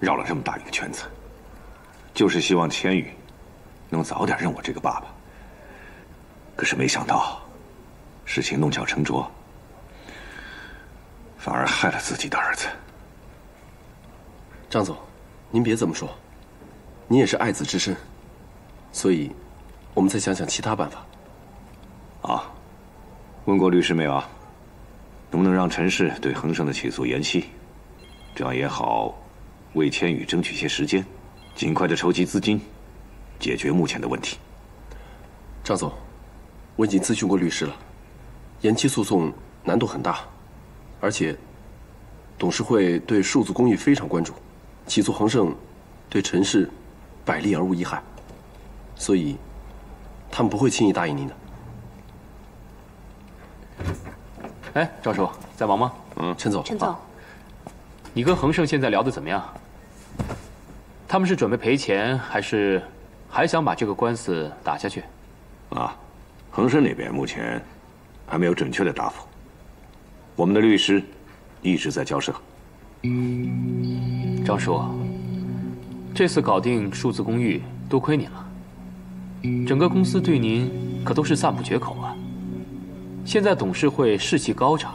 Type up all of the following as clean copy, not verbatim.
绕了这么大一个圈子，就是希望千羽能早点认我这个爸爸。可是没想到，事情弄巧成拙，反而害了自己的儿子。张总，您别这么说，您也是爱子之身，所以，我们再想想其他办法。啊，问过律师没有啊？能不能让陈氏对恒盛的起诉延期？这样也好，为千羽争取些时间，尽快的筹集资金，解决目前的问题。张总，我已经咨询过律师了，延期诉讼难度很大，而且董事会对数字公寓非常关注，起诉恒盛对陈氏百利而无一害，所以他们不会轻易答应您的。哎，赵叔，在忙吗？陈总，陈总，你跟恒盛现在聊得怎么样？他们是准备赔钱，还想把这个官司打下去？啊，恒盛那边目前还没有准确的答复。我们的律师一直在交涉。张叔，这次搞定数字公寓，多亏您了。整个公司对您可都是赞不绝口啊。现在董事会士气高涨，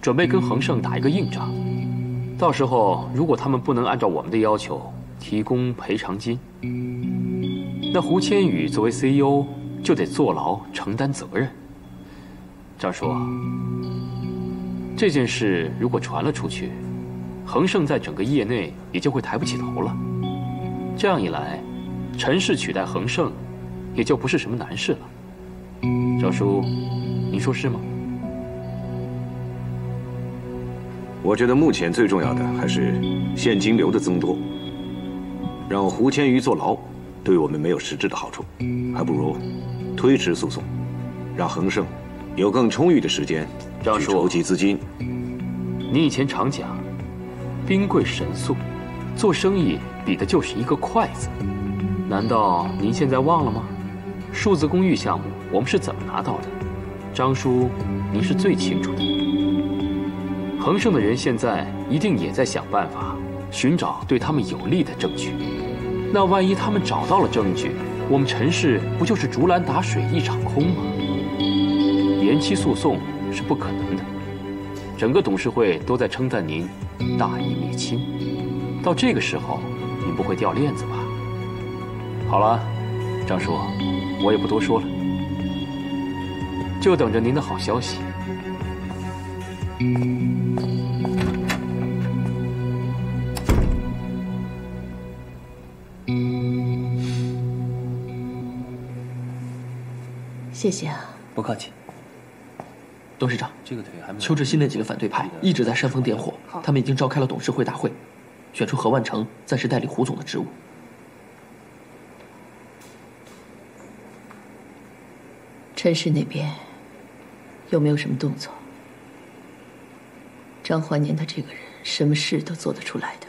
准备跟恒盛打一个硬仗。到时候如果他们不能按照我们的要求提供赔偿金，那胡千羽作为 CEO 就得坐牢承担责任。张叔，这件事如果传了出去，恒盛在整个业内也就会抬不起头了。这样一来，陈氏取代恒盛，也就不是什么难事了。赵叔，您说是吗？我觉得目前最重要的还是现金流的增多。让胡千羽坐牢，对我们没有实质的好处，还不如推迟诉讼，让恒盛有更充裕的时间去筹集资金。你以前常讲，兵贵神速，做生意比的就是一个快字。难道您现在忘了吗？数字公寓项目我们是怎么拿到的？张叔，您是最清楚的。恒盛的人现在一定也在想办法寻找对他们有利的证据。那万一他们找到了证据，我们陈氏不就是竹篮打水一场空吗？延期诉讼是不可能的。整个董事会都在称赞您大义灭亲，到这个时候，您不会掉链子吧？好了，张叔，我也不多说了，就等着您的好消息。谢谢啊。不客气。董事长，这个腿还没有。邱志新那几个反对派一直在煽风点火，他们已经召开了董事会大会，选出何万成暂时代理胡总的职务。陈氏那边有没有什么动作？张怀念他这个人，什么事都做得出来的。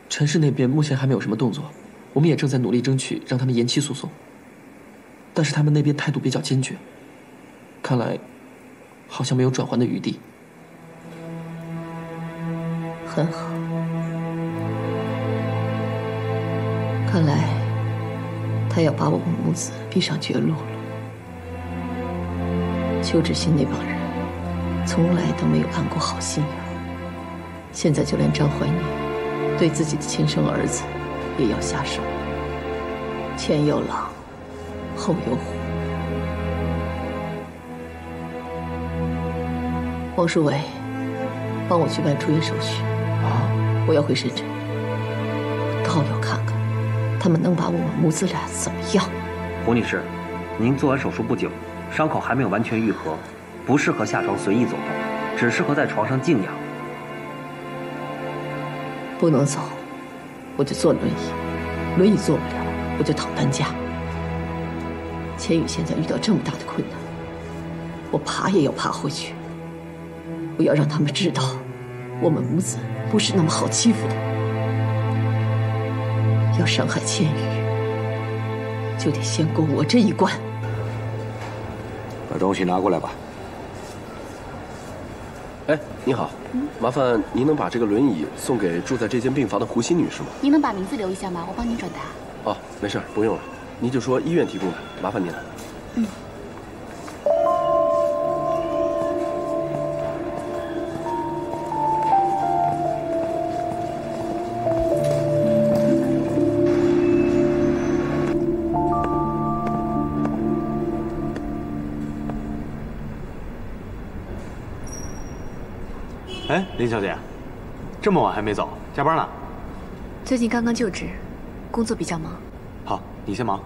陈氏那边目前还没有什么动作，我们也正在努力争取让他们延期诉讼，但是他们那边态度比较坚决，看来好像没有转圜的余地。很好，看来他要把我们母子逼上绝路了。邱志新那帮人从来都没有安过好心呀，现在就连张怀念对自己的亲生儿子也要下手，前有狼，后有虎。王书伟，帮我去办出院手续啊！我要回深圳，我倒要看看他们能把我们母子俩怎么样。胡女士，您做完手术不久，伤口还没有完全愈合，不适合下床随意走动，只适合在床上静养。不能走，我就坐轮椅，轮椅坐不了，我就躺担架。千羽现在遇到这么大的困难，我爬也要爬回去。我要让他们知道，我们母子不是那么好欺负的。要伤害千羽，就得先过我这一关。把东西拿过来吧。哎，您好，麻烦您能把这个轮椅送给住在这间病房的胡欣女士吗？您能把名字留一下吗？我帮您转达。哦，没事，不用了，您就说医院提供的，麻烦您了。嗯。哎，林小姐，这么晚还没走，加班呢？最近刚刚就职，工作比较忙。好，你先忙。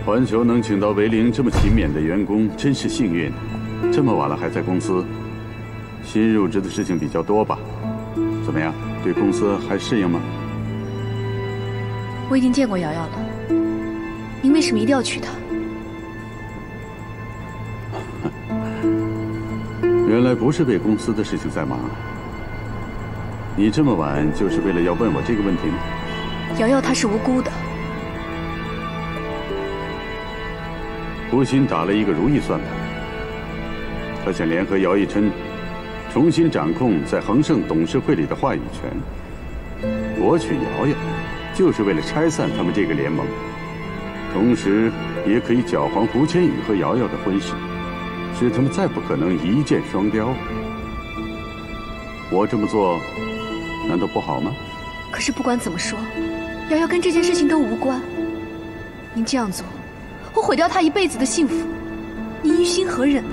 环球能请到维林这么勤勉的员工，真是幸运。这么晚了还在公司，新入职的事情比较多吧？怎么样，对公司还适应吗？我已经见过瑶瑶了，您为什么一定要娶她？原来不是为公司的事情在忙。你这么晚就是为了要问我这个问题吗？瑶瑶她是无辜的。胡鑫打了一个如意算盘，他想联合姚一琛，重新掌控在恒盛董事会里的话语权。我娶瑶瑶，就是为了拆散他们这个联盟，同时也可以搅黄胡千羽和瑶瑶的婚事，使他们再不可能一箭双雕。我这么做，难道不好吗？可是不管怎么说，瑶瑶跟这件事情都无关。您这样做，会毁掉她一辈子的幸福，您于心何忍呢？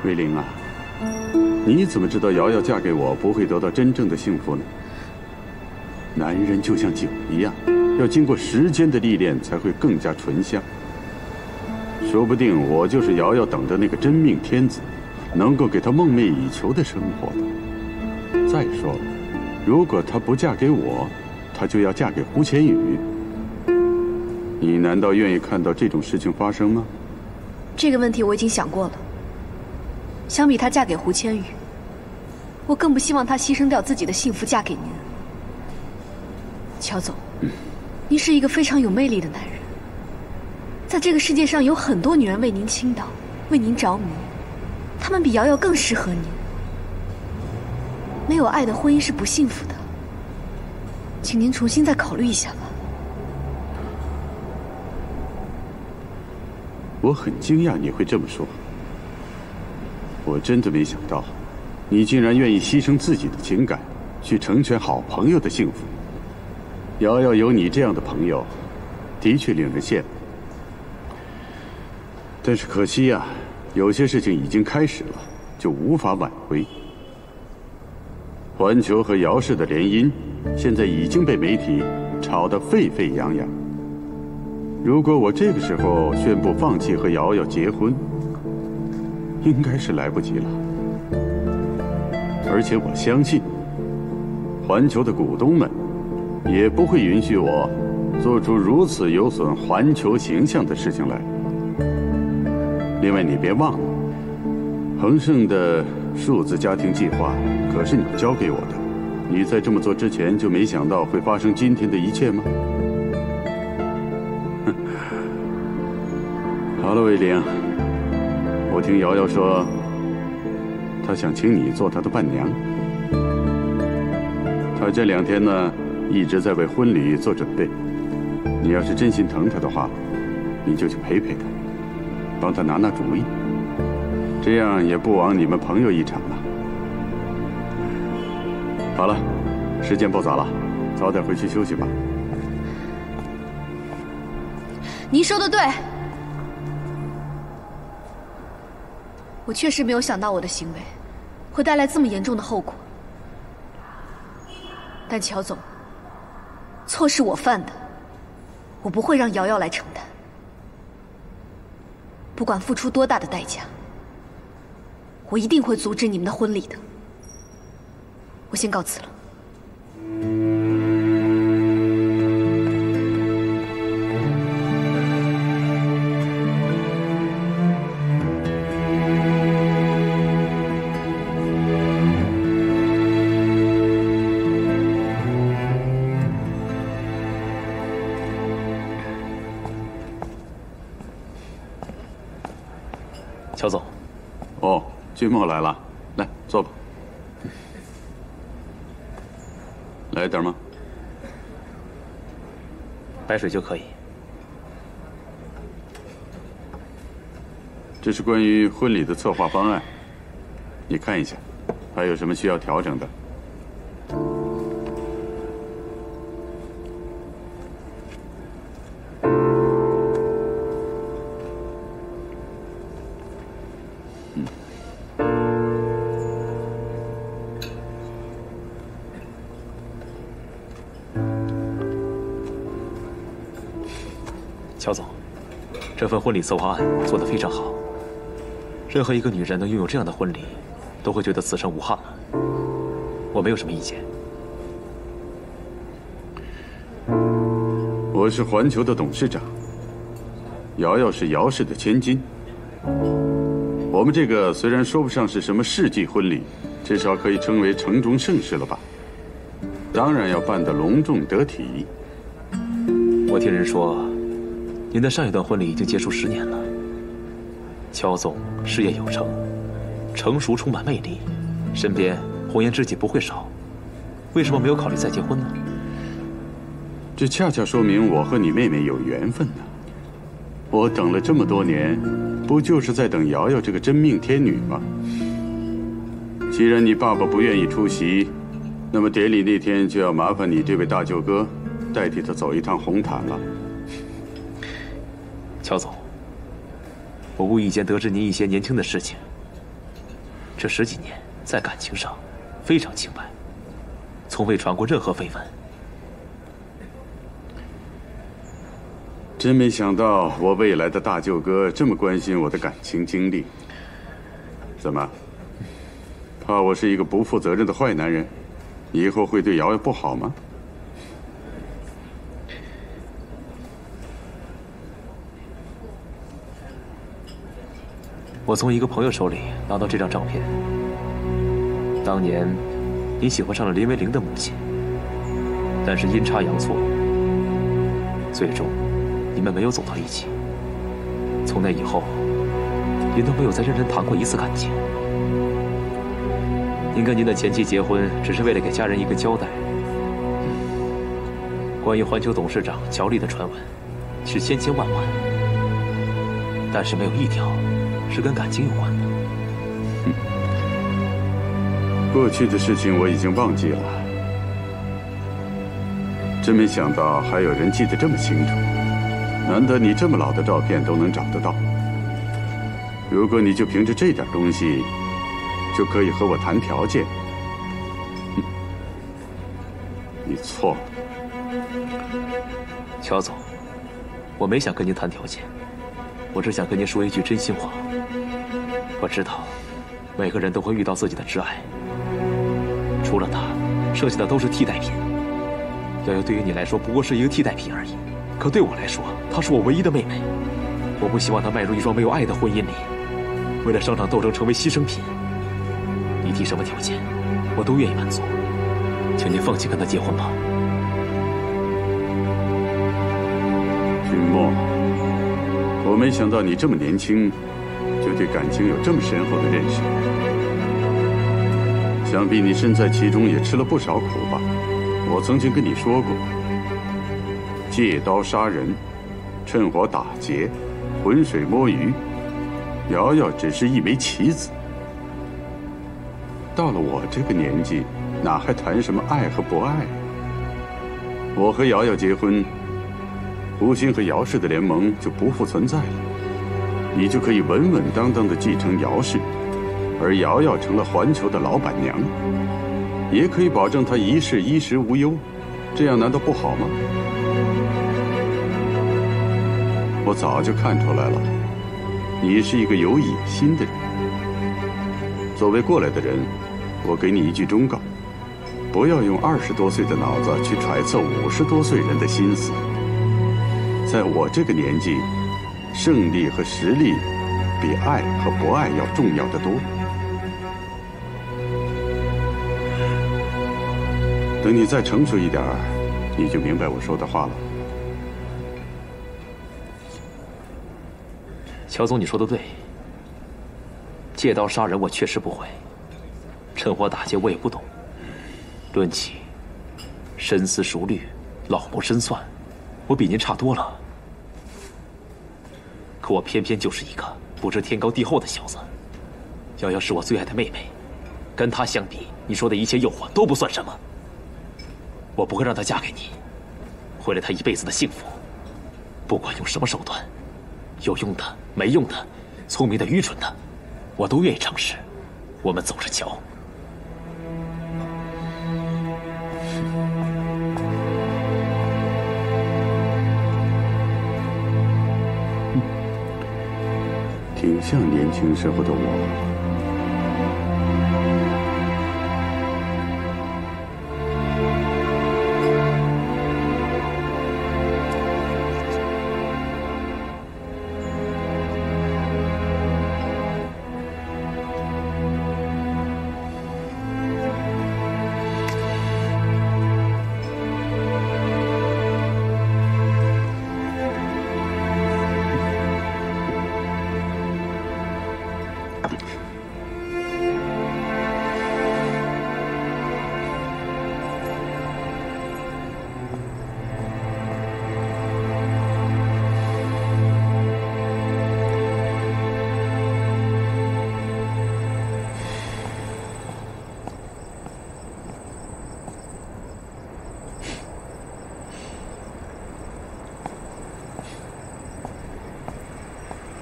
魏玲啊，你怎么知道瑶瑶嫁给我不会得到真正的幸福呢？男人就像酒一样，要经过时间的历练才会更加醇香。说不定我就是瑶瑶等的那个真命天子，能够给她梦寐以求的生活的。再说了，如果她不嫁给我，她就要嫁给胡千羽。你难道愿意看到这种事情发生吗？这个问题我已经想过了。相比她嫁给胡千羽，我更不希望她牺牲掉自己的幸福嫁给您。乔总，您是一个非常有魅力的男人，在这个世界上有很多女人为您倾倒，为您着迷，她们比瑶瑶更适合您。没有爱的婚姻是不幸福的，请您重新再考虑一下吧。我很惊讶你会这么说，我真的没想到，你竟然愿意牺牲自己的情感，去成全好朋友的幸福。瑶瑶有你这样的朋友，的确令人羡慕。但是可惜呀，有些事情已经开始了，就无法挽回。环球和姚氏的联姻，现在已经被媒体炒得沸沸扬扬。如果我这个时候宣布放弃和瑶瑶结婚，应该是来不及了。而且我相信，环球的股东们也不会允许我做出如此有损环球形象的事情来。另外，你别忘了，恒盛的数字家庭计划可是你交给我的。你在这么做之前就没想到会发生今天的一切吗？好了，魏玲，我听瑶瑶说，她想请你做她的伴娘。她这2天呢，一直在为婚礼做准备。你要是真心疼她的话，你就去陪陪她，帮她拿拿主意，这样也不枉你们朋友一场了。好了，时间不早了，早点回去休息吧。您说的对。我确实没有想到我的行为会带来这么严重的后果，但乔总，错是我犯的，我不会让瑶瑶来承担，不管付出多大的代价，我一定会阻止你们的婚礼的。我先告辞了。乔总，哦，君莫来了，来坐吧。来点吗？白水就可以。这是关于婚礼的策划方案，你看一下，还有什么需要调整的？乔总，这份婚礼策划案做得非常好。任何一个女人能拥有这样的婚礼，都会觉得此生无憾了。我没有什么意见。我是环球的董事长，瑶瑶是姚氏的千金。我们这个虽然说不上是什么世纪婚礼，至少可以称为城中盛事了吧？当然要办得隆重得体。我听人说，您的上一段婚礼已经结束10年了。乔总事业有成，成熟充满魅力，身边红颜知己不会少。为什么没有考虑再结婚呢？这恰恰说明我和你妹妹有缘分呢。我等了这么多年，不就是在等瑶瑶这个真命天女吗？既然你爸爸不愿意出席，那么典礼那天就要麻烦你这位大舅哥代替他走一趟红毯了。乔总，我无意间得知您一些年轻的事情。这10几年在感情上非常清白，从未传过任何绯闻。真没想到我未来的大舅哥这么关心我的感情经历。怎么，怕我是一个不负责任的坏男人，以后会对瑶瑶不好吗？我从一个朋友手里拿到这张照片。当年，你喜欢上了林维玲的母亲，但是阴差阳错，最终你们没有走到一起。从那以后，您都没有再认真谈过一次感情。您跟您的前妻结婚，只是为了给家人一个交代。关于环球董事长乔丽的传闻，是千千万万，但是没有一条是跟感情有关的。过去的事情我已经忘记了，真没想到还有人记得这么清楚。难得你这么老的照片都能找得到。如果你就凭着这点东西，就可以和我谈条件，你错了。乔总，我没想跟您谈条件，我只想跟您说一句真心话。我知道，每个人都会遇到自己的挚爱，除了他，剩下的都是替代品。瑶瑶对于你来说不过是一个替代品而已，可对我来说，她是我唯一的妹妹。我不希望她迈入一桩没有爱的婚姻里，为了商场斗争成为牺牲品。你提什么条件，我都愿意满足。请您放弃跟她结婚吧。君莫，我没想到你这么年轻，就对感情有这么深厚的认识。想必你身在其中也吃了不少苦吧？我曾经跟你说过，借刀杀人，趁火打劫，浑水摸鱼，瑶瑶只是一枚棋子。到了我这个年纪，哪还谈什么爱和不爱？我和瑶瑶结婚，吴兴和姚氏的联盟就不复存在了，你就可以稳稳当当地继承姚氏，而瑶瑶成了环球的老板娘，也可以保证她一世衣食无忧，这样难道不好吗？我早就看出来了，你是一个有野心的人。作为过来的人，我给你一句忠告：不要用20多岁的脑子去揣测50多岁人的心思。在我这个年纪，胜利和实力比爱和不爱要重要得多。等你再成熟一点，你就明白我说的话了。乔总，你说的对。借刀杀人我确实不会，趁火打劫我也不懂。论起深思熟虑、老谋深算，我比您差多了。可我偏偏就是一个不知天高地厚的小子。瑶瑶是我最爱的妹妹，跟她相比，你说的一切诱惑都不算什么。我不会让她嫁给你，毁了她一辈子的幸福。不管用什么手段，有用的、没用的，聪明的、愚蠢的，我都愿意尝试。我们走着瞧。挺像年轻时候的我。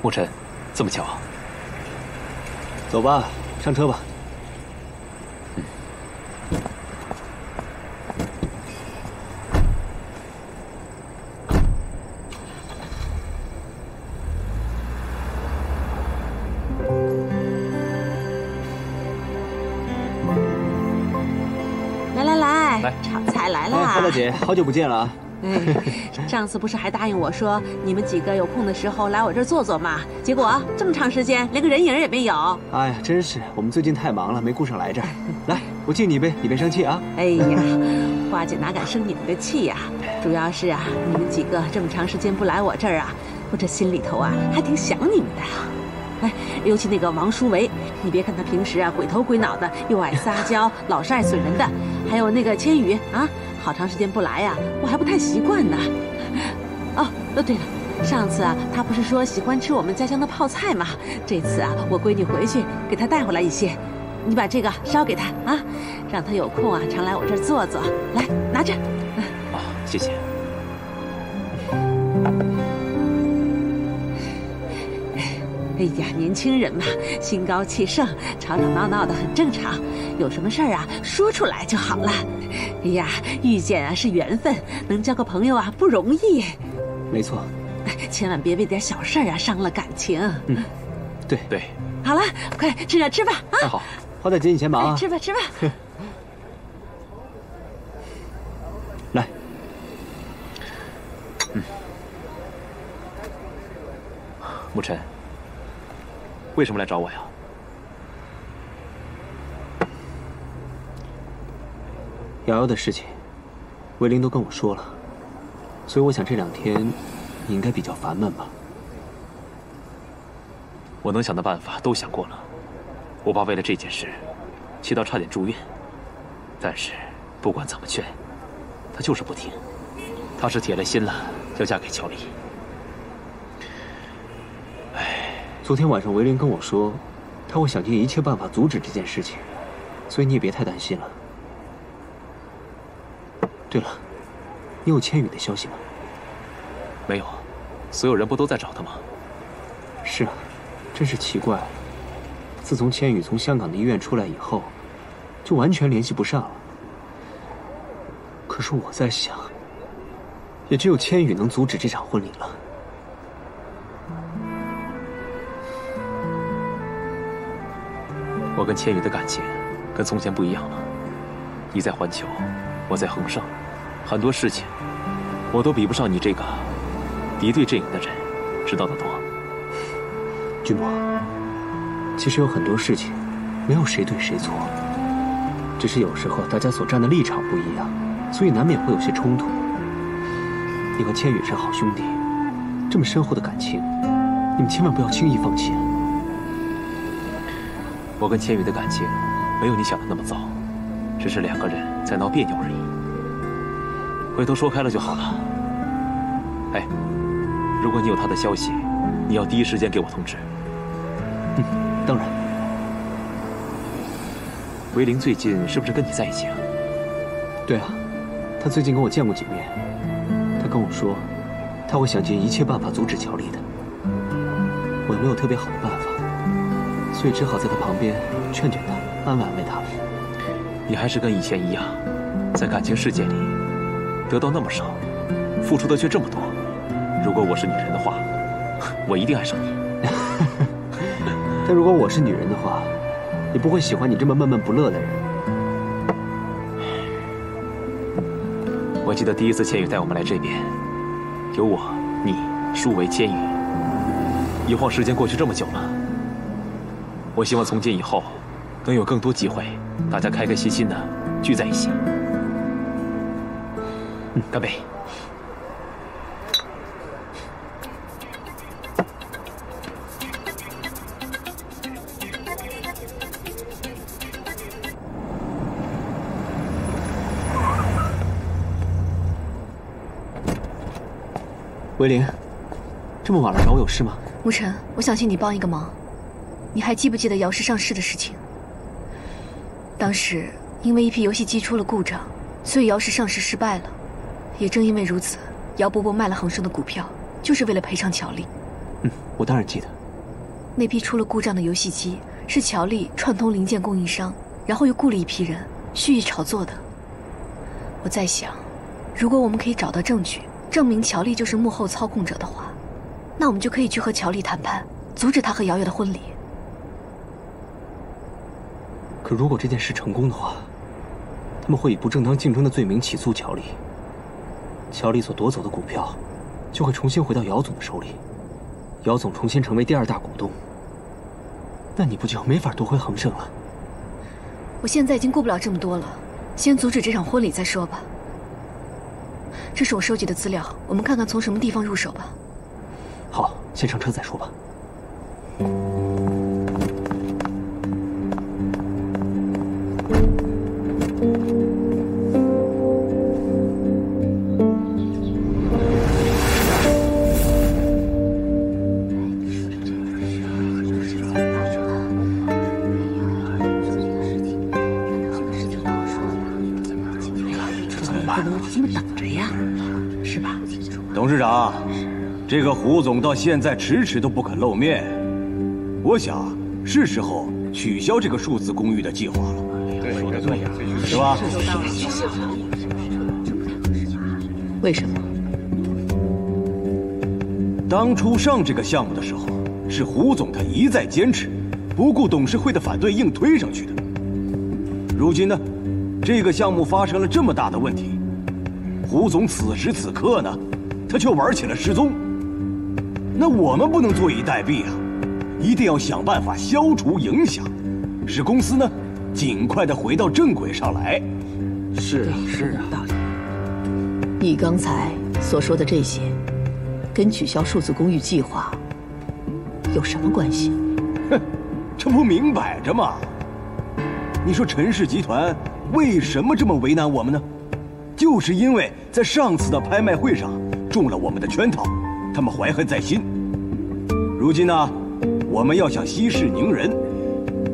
沐尘，这么巧，走吧，上车吧。来，炒菜来了。花大姐，好久不见了啊！上次不是还答应我说你们几个有空的时候来我这儿坐坐吗？结果这么长时间连个人影也没有。哎呀，真是我们最近太忙了，没顾上来这儿。来，我敬你一杯，你别生气啊。哎呀，花姐哪敢生你们的气呀？主要是啊，你们几个这么长时间不来我这儿啊，我这心里头啊还挺想你们的啊。哎，尤其那个王书维，你别看他平时啊鬼头鬼脑的，又爱撒娇，老是爱损人的。还有那个千羽啊，好长时间不来呀，我还不太习惯呢。哦，对了，上次啊，他不是说喜欢吃我们家乡的泡菜吗？这次啊，我闺女回去给他带回来一些，你把这个捎给他啊，让他有空啊常来我这儿坐坐。来，拿着。啊，谢谢。哎呀，年轻人嘛，心高气盛，吵吵闹闹的很正常。有什么事儿啊，说出来就好了。哎呀，遇见啊是缘分，能交个朋友啊不容易。没错，千万别为点小事啊伤了感情。嗯，对对。好了，快吃吧啊！好，花大姐你先忙啊。吃吧。来。沐尘。为什么来找我呀？瑶瑶的事情，魏林都跟我说了，所以我想这2天你应该比较烦闷吧。我能想的办法都想过了，我爸为了这件事，气到差点住院，但是不管怎么劝，他就是不听，他是铁了心了要嫁给乔丽。昨天晚上维林跟我说，他会想尽一切办法阻止这件事情，所以你也别太担心了。对了，你有千羽的消息吗？没有，所有人不都在找他吗？是啊，真是奇怪。自从千羽从香港的医院出来以后，就完全联系不上了。可是我在想，也只有千羽能阻止这场婚礼了。我跟千羽的感情跟从前不一样了。你在环球，我在恒盛，很多事情我都比不上你这个敌对阵营的人知道的多。君伯，其实有很多事情没有谁对谁错，只是有时候大家所站的立场不一样，所以难免会有些冲突。你和千羽是好兄弟，这么深厚的感情，你们千万不要轻易放弃。我跟千羽的感情没有你想的那么糟，只是两个人在闹别扭而已。回头说开了就好了。哎，如果你有他的消息，你要第一时间给我通知。当然。维林最近是不是跟你在一起啊？对啊，他最近跟我见过几面。他跟我说，他会想尽一切办法阻止乔丽的。我也没有特别好的办法，所以只好在他旁边劝劝他，安慰安慰他了。你还是跟以前一样，在感情世界里得到那么少，付出的却这么多。如果我是女人的话，我一定爱上你。但如果我是女人的话，也不会喜欢你这么闷闷不乐的人。我记得第一次千羽带我们来这边，有我、你、舒维、千羽。一晃时间过去这么久了，我希望从今以后能有更多机会，大家开开心心的聚在一起。干杯！维林，这么晚了找我有事吗？沐尘，我想请你帮一个忙。你还记不记得姚氏上市的事情？当时因为一批游戏机出了故障，所以姚氏上市失败了。也正因为如此，姚伯伯卖了恒盛的股票，就是为了赔偿乔丽。我当然记得。那批出了故障的游戏机是乔丽串通零件供应商，然后又雇了一批人蓄意炒作的。我在想，如果我们可以找到证据，证明乔丽就是幕后操控者的话，那我们就可以去和乔丽谈判，阻止她和瑶瑶的婚礼。可如果这件事成功的话，他们会以不正当竞争的罪名起诉乔丽，乔丽所夺走的股票就会重新回到姚总的手里，姚总重新成为第二大股东，那你不就没法夺回恒盛了？我现在已经顾不了这么多了，先阻止这场婚礼再说吧。这是我收集的资料，我们看看从什么地方入手吧。好，先上车再说吧。董事长，这个胡总到现在迟迟都不肯露面，我想是时候取消这个数字公寓的计划了。对，说的对呀，是吧？为什么？当初上这个项目的时候，是胡总他一再坚持，不顾董事会的反对硬推上去的。如今呢，这个项目发生了这么大的问题，胡总此时此刻呢，他却玩起了失踪。那我们不能坐以待毙啊，一定要想办法消除影响，使公司呢尽快的回到正轨上来。是啊，是啊。你刚才所说的这些，跟取消数字公寓计划有什么关系？哼，这不明摆着吗？你说陈氏集团为什么这么为难我们呢？就是因为在上次的拍卖会上中了我们的圈套，他们怀恨在心。如今呢，我们要想息事宁人，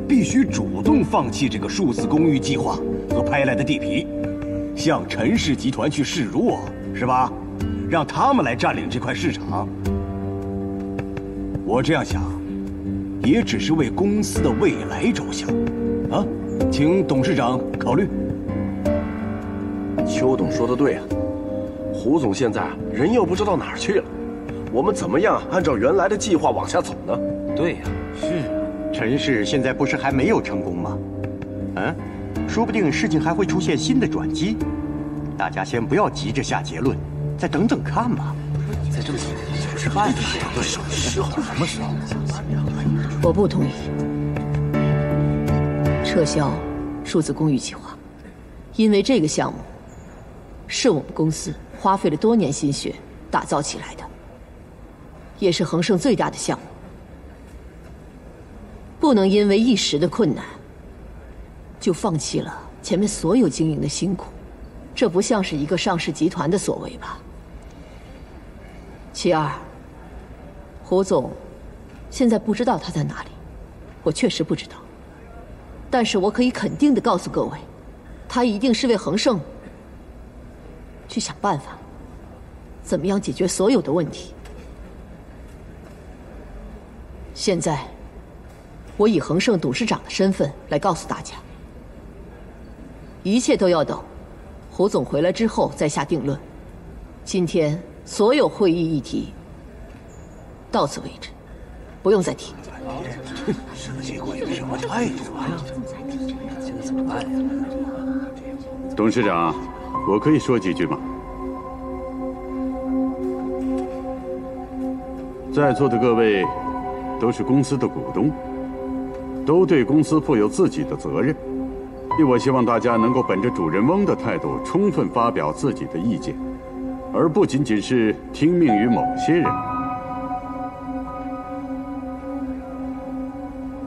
必须主动放弃这个数字公寓计划和拍来的地皮，向陈氏集团去示弱，是吧？让他们来占领这块市场。我这样想，也只是为公司的未来着想，啊，请董事长考虑。邱董说的对啊，胡总现在人又不知道哪儿去了，我们怎么样按照原来的计划往下走呢？对呀，是啊，陈氏现在不是还没有成功吗？说不定事情还会出现新的转机。大家先不要急着下结论，再等等看吧。再这么想，是办法呀。对，什么时候？我不同意撤销数字公寓计划，因为这个项目是我们公司花费了多年心血打造起来的，也是恒盛最大的项目。不能因为一时的困难，就放弃了前面所有经营的辛苦，这不像是一个上市集团的所为吧？其二，胡总现在不知道他在哪里，我确实不知道，但是我可以肯定地告诉各位，他一定是为恒盛去想办法，怎么样解决所有的问题。现在我以恒盛董事长的身份来告诉大家，一切都要等胡总回来之后再下定论。今天所有会议议题到此为止，不用再提。设计过有什么态度啊？现在怎么办呀？董事长，我可以说几句吗？在座的各位都是公司的股东，都对公司负有自己的责任。我希望大家能够本着主人翁的态度，充分发表自己的意见，而不仅仅是听命于某些人。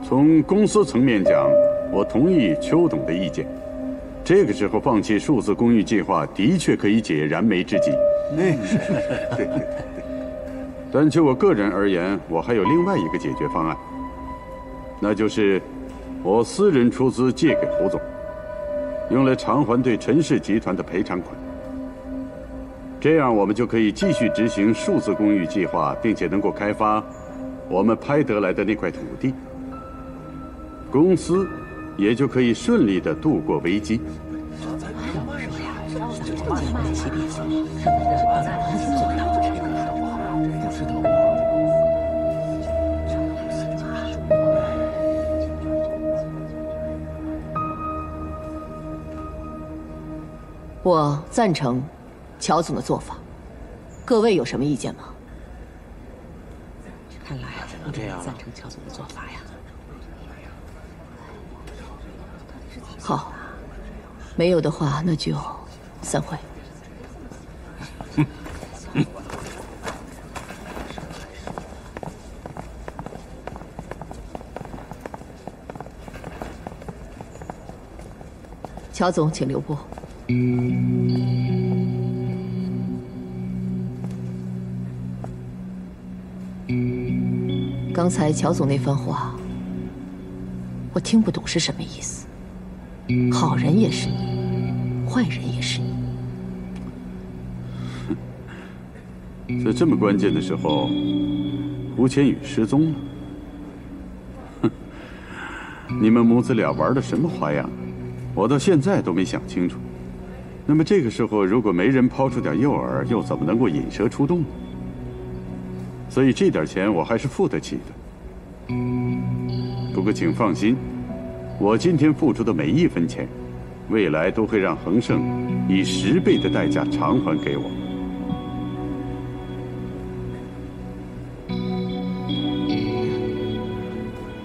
从公司层面讲，我同意邱董的意见。这个时候放弃数字公寓计划，的确可以解燃眉之急。对。但就我个人而言，我还有另外一个解决方案，那就是我私人出资借给胡总，用来偿还对陈氏集团的赔偿款。这样我们就可以继续执行数字公寓计划，并且能够开发我们拍得来的那块土地，公司也就可以顺利地度过危机。我赞成乔总的做法，各位有什么意见吗？看来你这样赞成乔总的做法呀。好，没有的话那就散会。乔总，请留步。刚才乔总那番话，我听不懂是什么意思。好人也是你，坏人也是你。在这么关键的时候，胡千羽失踪了。哼，你们母子俩玩的什么花样？我到现在都没想清楚。那么这个时候，如果没人抛出点诱饵，又怎么能够引蛇出洞呢？所以这点钱我还是付得起的。不过请放心，我今天付出的每一分钱，未来都会让恒盛以10倍的代价偿还给我。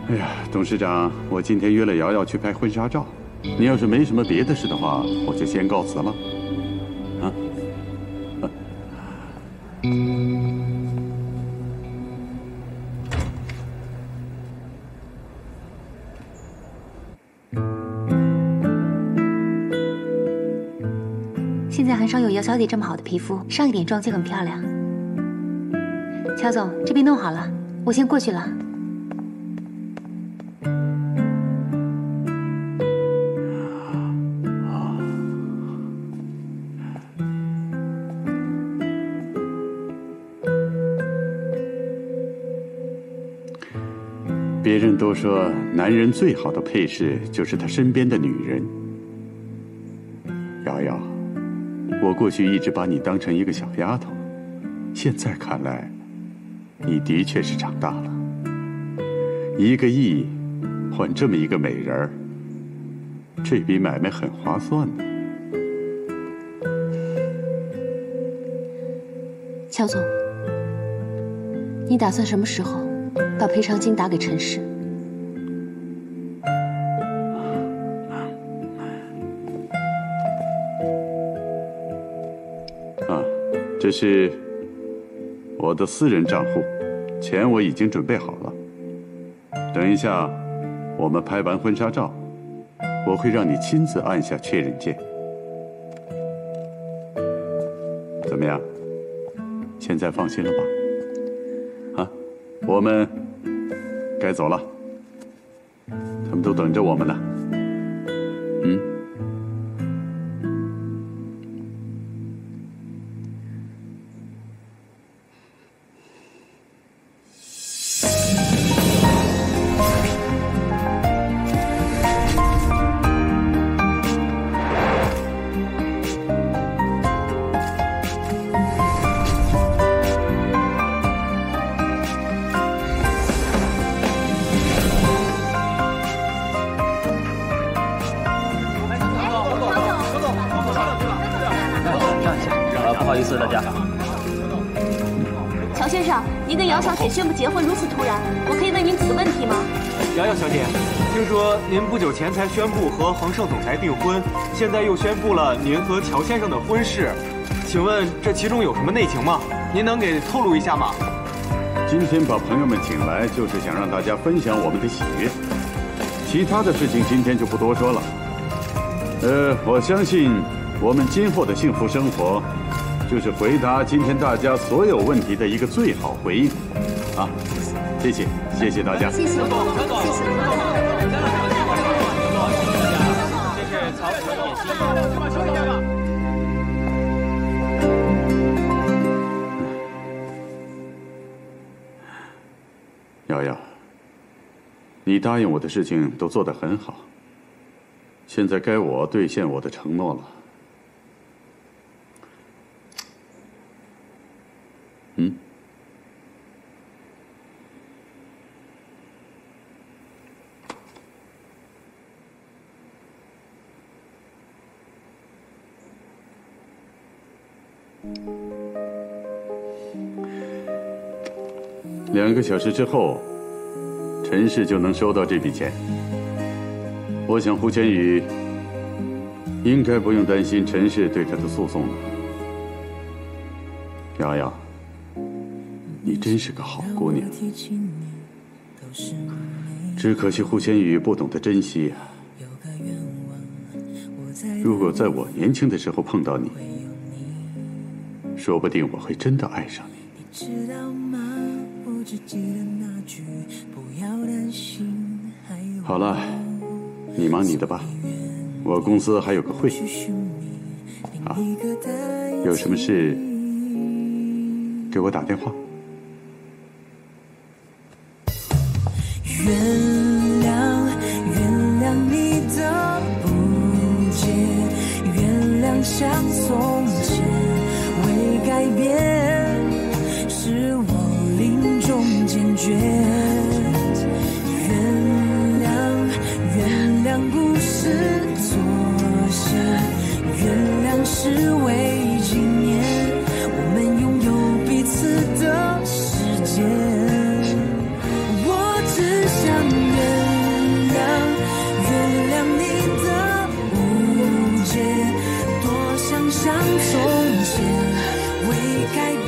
哎呀，董事长，我今天约了瑶瑶去拍婚纱照。你要是没什么别的事的话，我就先告辞了。啊？现在很少有姚小姐这么好的皮肤，上一点妆就很漂亮。乔总，这边弄好了，我先过去了。别人都说，男人最好的配饰就是他身边的女人。瑶瑶，我过去一直把你当成一个小丫头，现在看来，你的确是长大了。1个亿换这么一个美人儿，这笔买卖很划算呢。乔总，你打算什么时候把赔偿金打给陈氏？这是我的私人账户，钱我已经准备好了。等一下，我们拍完婚纱照，我会让你亲自按下确认键。怎么样？现在放心了吧？啊，我们该走了，他们都等着我们呢。乔先生，您跟姚小姐宣布结婚如此突然，我可以问您几个问题吗？瑶瑶小姐，听说您不久前才宣布和恒盛总裁订婚，现在又宣布了您和乔先生的婚事，请问这其中有什么内情吗？您能给透露一下吗？今天把朋友们请来，就是想让大家分享我们的喜悦，其他的事情今天就不多说了。我相信我们今后的幸福生活，就是回答今天大家所有问题的一个最好回应，啊，谢谢，谢谢大家，谢谢，谢谢。瑶瑶，你答应我的事情都做得很好，现在该我兑现我的承诺了。2个小时之后，陈氏就能收到这笔钱。我想胡千羽应该不用担心陈氏对他的诉讼了。瑶瑶，你真是个好姑娘，只可惜胡千羽不懂得珍惜啊。如果在我年轻的时候碰到你，说不定我会真的爱上你。好了，你忙你的吧，我公司还有个会。啊，有什么事给我打电话。原谅你的不解，原谅像从前未改变，是我临终坚决。原谅不是妥协，原谅是为纪念我们拥有彼此的时间。我只想原谅你的误解，多想像从前未改变，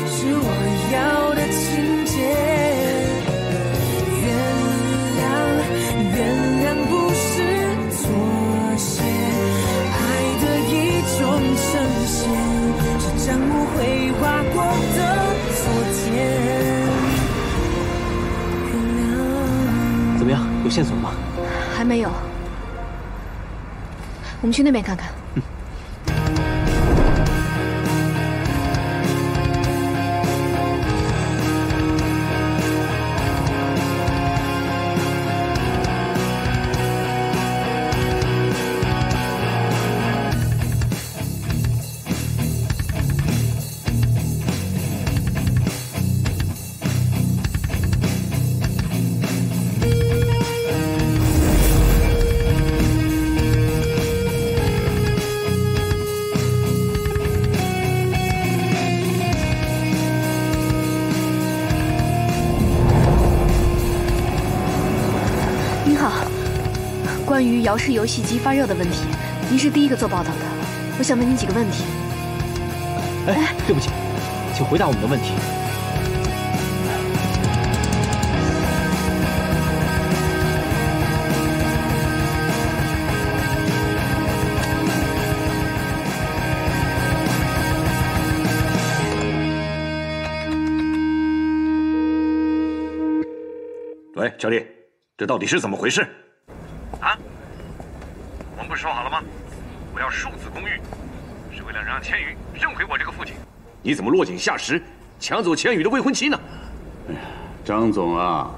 是我要的情节。原谅不是妥协，爱的一种呈现，是将无悔划过的昨天。怎么样，有线索了吗？还没有。我们去那边看看。好，关于姚氏游戏机发热的问题，您是第一个做报道的，我想问您几个问题。哎，对不起，请回答我们的问题。喂，乔丽，这到底是怎么回事？啊？我们不是说好了吗？我要数字公寓，是为了让千羽认回我这个父亲。你怎么落井下石，抢走千羽的未婚妻呢？哎呀，张总啊，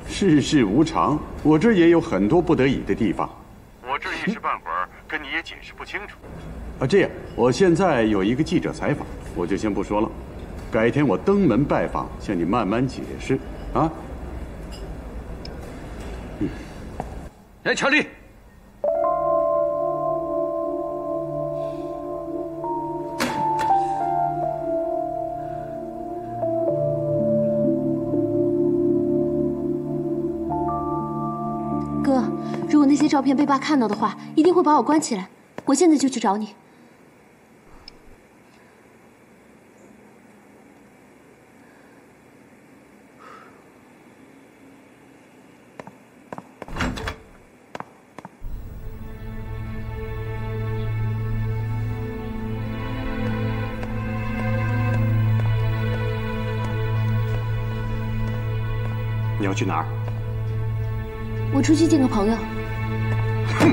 世事无常，我这也有很多不得已的地方。我这一时半会儿跟你也解释不清楚。啊，这样，我现在有一个记者采访，我就先不说了，改天我登门拜访，向你慢慢解释啊。哎，乔丽，哥，如果那些照片被爸看到的话，一定会把我关起来。我现在就去找你。你要去哪儿？我出去见个朋友。哼！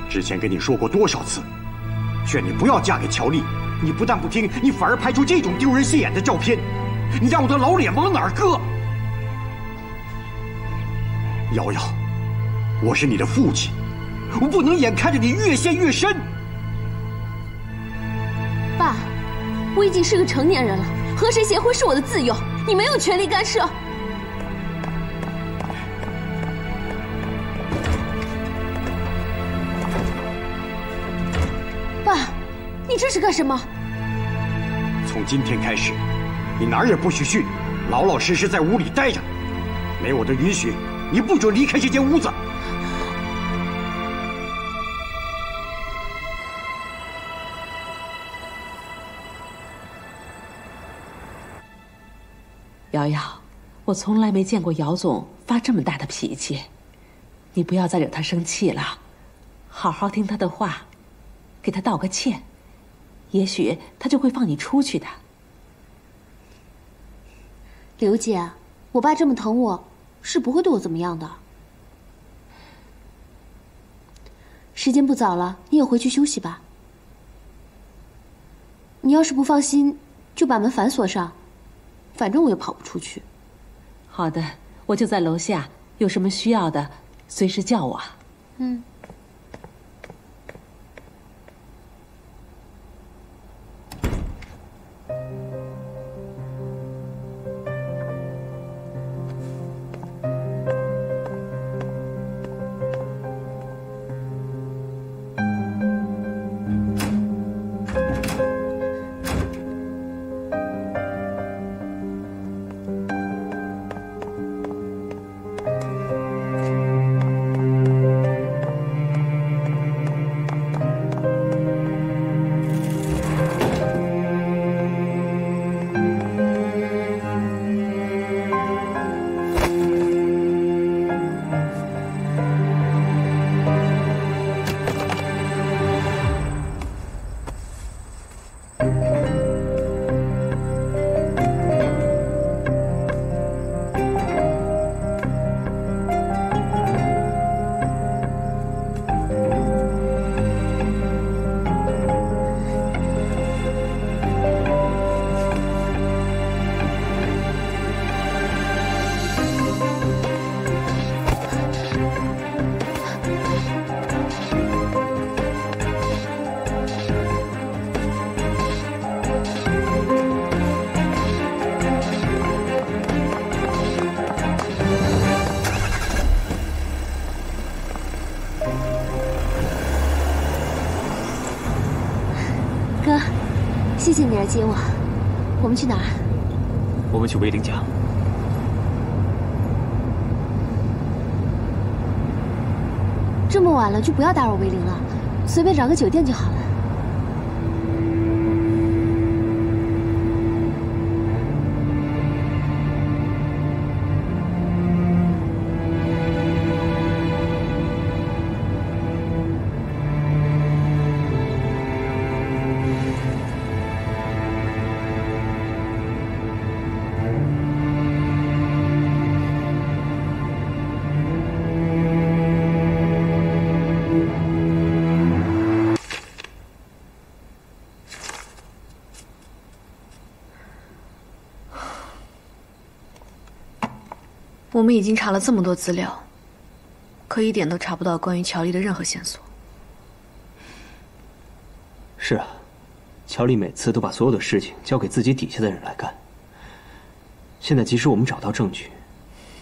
之前跟你说过多少次，劝你不要嫁给乔丽，你不但不听，你反而拍出这种丢人现眼的照片，你让我的老脸往哪儿搁？瑶瑶，我是你的父亲，我不能眼看着你越陷越深。爸，我已经是个成年人了，和谁结婚是我的自由，你没有权利干涉。爸，你这是干什么？从今天开始，你哪儿也不许去，老老实实在屋里待着。没我的允许，你不准离开这间屋子。瑶瑶，我从来没见过姚总发这么大的脾气，你不要再惹他生气了，好好听他的话，给他道个歉，也许他就会放你出去的。刘姐，我爸这么疼我，是不会对我怎么样的。时间不早了，你也回去休息吧。你要是不放心，就把门反锁上，反正我也跑不出去。好的，我就在楼下，有什么需要的，随时叫我。嗯。谢谢你来接我，我们去哪儿？我们去威灵家。这么晚了，就不要打扰威灵了，随便找个酒店就好了。我们已经查了这么多资料，可一点都查不到关于乔丽的任何线索。是啊，乔丽每次都把所有的事情交给自己底下的人来干。现在即使我们找到证据，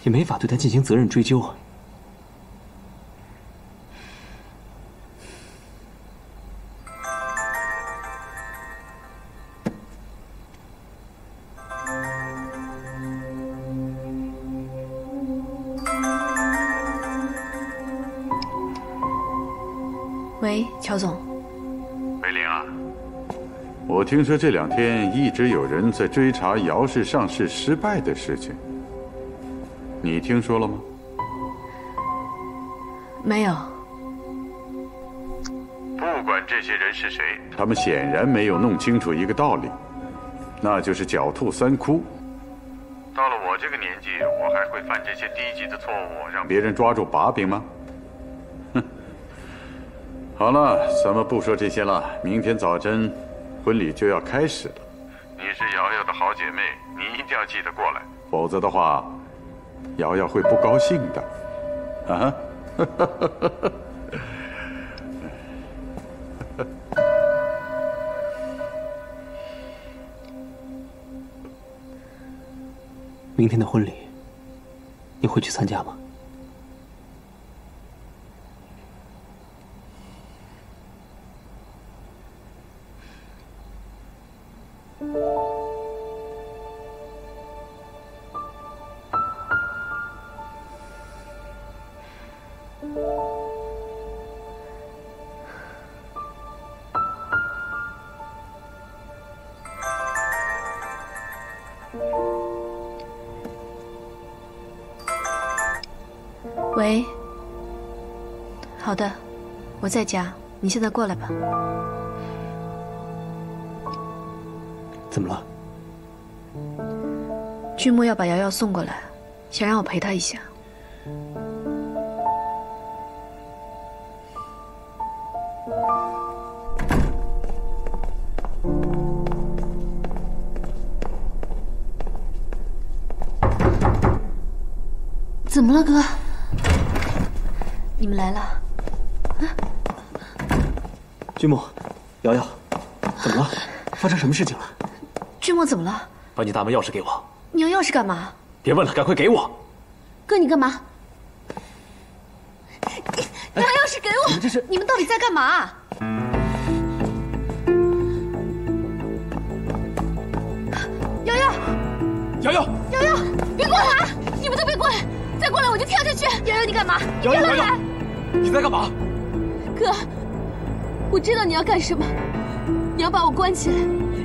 也没法对她进行责任追究啊。喂，乔总。梅玲啊，我听说这2天一直有人在追查姚氏上市失败的事情，你听说了吗？没有。不管这些人是谁，他们显然没有弄清楚一个道理，那就是狡兔3窟。到了我这个年纪，我还会犯这些低级的错误，让别人抓住把柄吗？好了，咱们不说这些了。明天早晨，婚礼就要开始了。你是瑶瑶的好姐妹，你一定要记得过来，否则的话，瑶瑶会不高兴的。啊？明天的婚礼，你会去参加吗？喂，好的，我在家，你现在过来吧。怎么了？君莫要把瑶瑶送过来，想让我陪她一下。怎么了，哥？你们来了。君莫，瑶瑶，怎么了？发生什么事情了？君莫怎么了？把你大门钥匙给我。你要钥匙干嘛？别问了，赶快给我。哥，你干嘛？你把钥匙给我！你们这是……你们到底在干嘛？瑶瑶，瑶瑶，瑶瑶，别过来！你们都别过来！再过来我就跳下去！瑶瑶，你干嘛？你别乱来！你在干嘛？哥，我知道你要干什么，你要把我关起来，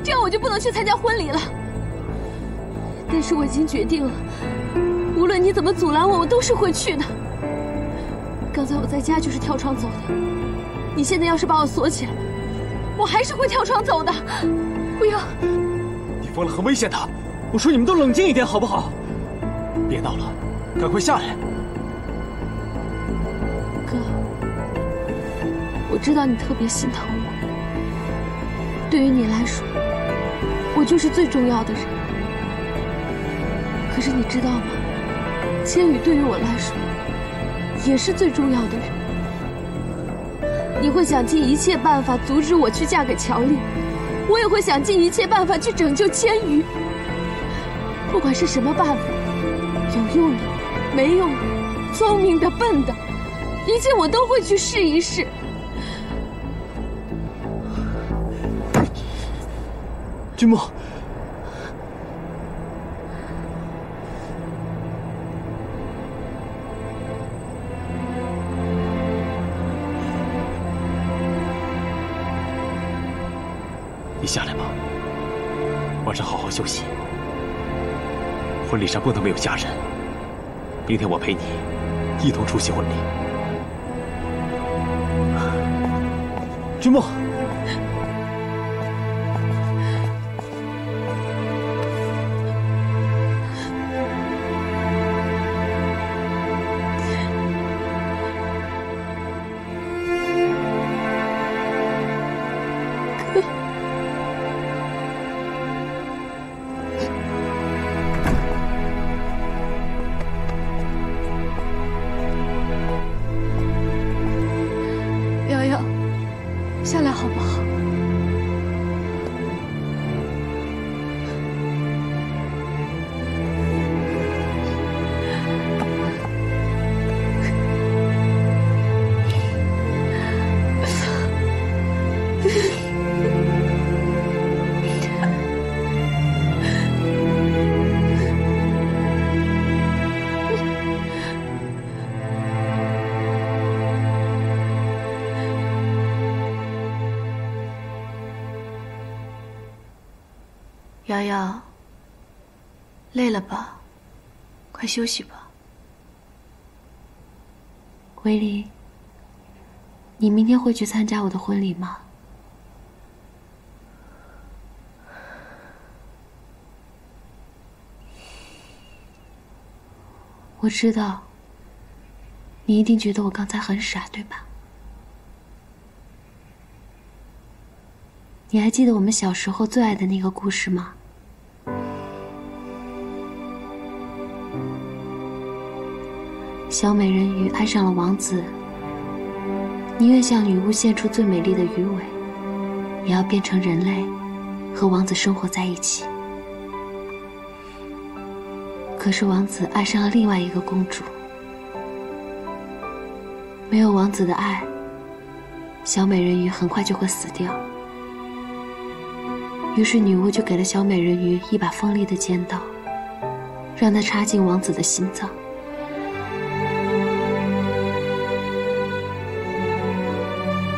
这样我就不能去参加婚礼了。但是我已经决定了，无论你怎么阻拦我，我都是会去的。刚才我在家就是跳窗走的，你现在要是把我锁起来，我还是会跳窗走的。不要！你疯了，很危险的。我说你们都冷静一点好不好？别闹了，赶快下来。哥，我知道你特别心疼我，对于你来说，我就是最重要的人。可是你知道吗？千羽对于我来说，也是最重要的人。你会想尽一切办法阻止我去嫁给乔丽，我也会想尽一切办法去拯救千羽。不管是什么办法，有用的、没用的、聪明的、笨的，一切我都会去试一试。君莫，你下来吧，晚上好好休息。婚礼上不能没有家人。明天我陪你一同出席婚礼。君莫。 瑶瑶，下来好不好？瑶瑶，累了吧？快休息吧。维林，你明天会去参加我的婚礼吗？我知道，你一定觉得我刚才很傻，对吧？你还记得我们小时候最爱的那个故事吗？小美人鱼爱上了王子，宁愿向女巫献出最美丽的鱼尾，也要变成人类，和王子生活在一起。可是王子爱上了另外一个公主，没有王子的爱，小美人鱼很快就会死掉。于是女巫就给了小美人鱼一把锋利的尖刀，让她插进王子的心脏。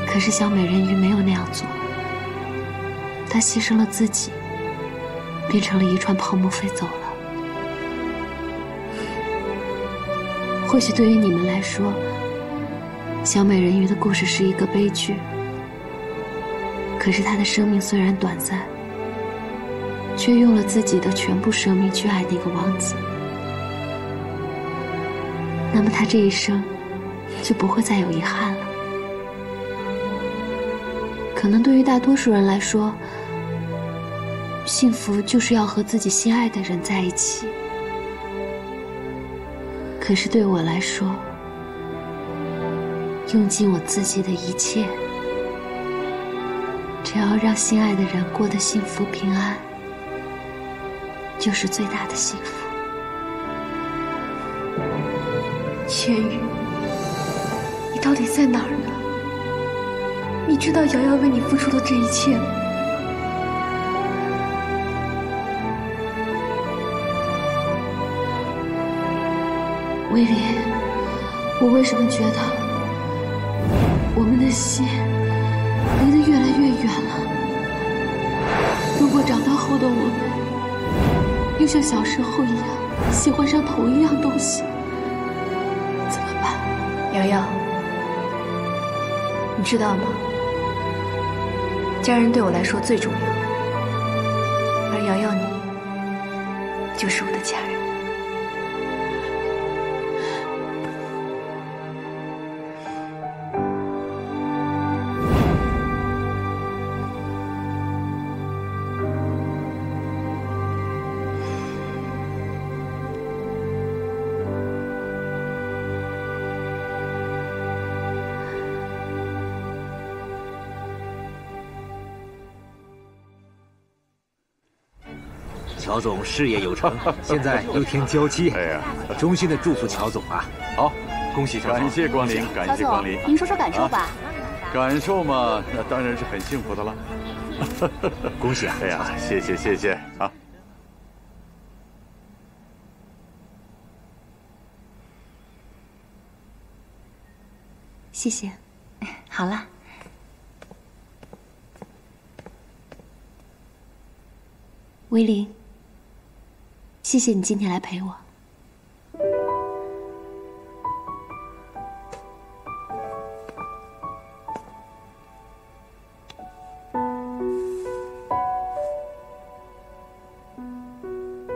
可是小美人鱼没有那样做，她牺牲了自己，变成了一串泡沫飞走了。或许对于你们来说，小美人鱼的故事是一个悲剧，可是她的生命虽然短暂，却用了自己的全部生命去爱那个王子。那么她这一生就不会再有遗憾了。可能对于大多数人来说，幸福就是要和自己心爱的人在一起。可是对我来说，用尽我自己的一切，只要让心爱的人过得幸福平安，就是最大的幸福。千羽，你到底在哪儿呢？你知道瑶瑶为你付出的这一切吗？威廉，我为什么觉得我们的心离得越来越远了？如果长大后的我们又像小时候一样喜欢上同一样东西，怎么办？瑶瑶，你知道吗？家人对我来说最重要，而瑶瑶你就是我的家人。乔总事业有成，现在又添娇妻，哎呀，衷心的祝福乔总啊！好，恭喜乔总，感谢光临，感谢光临。您说说感受吧。感受嘛，那当然是很幸福的了。恭喜啊！哎呀，谢谢谢谢啊！谢谢。好了。威林，谢谢你今天来陪我。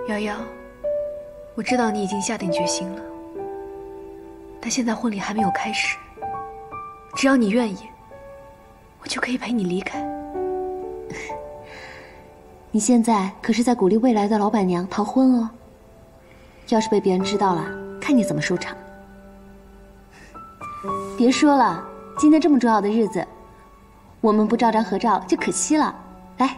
瑶瑶，我知道你已经下定决心了，但现在婚礼还没有开始，只要你愿意，我就可以陪你离开。你现在可是在鼓励未来的老板娘逃婚哦，要是被别人知道了，看你怎么收场。别说了，今天这么重要的日子，我们不照张合照就可惜了。来。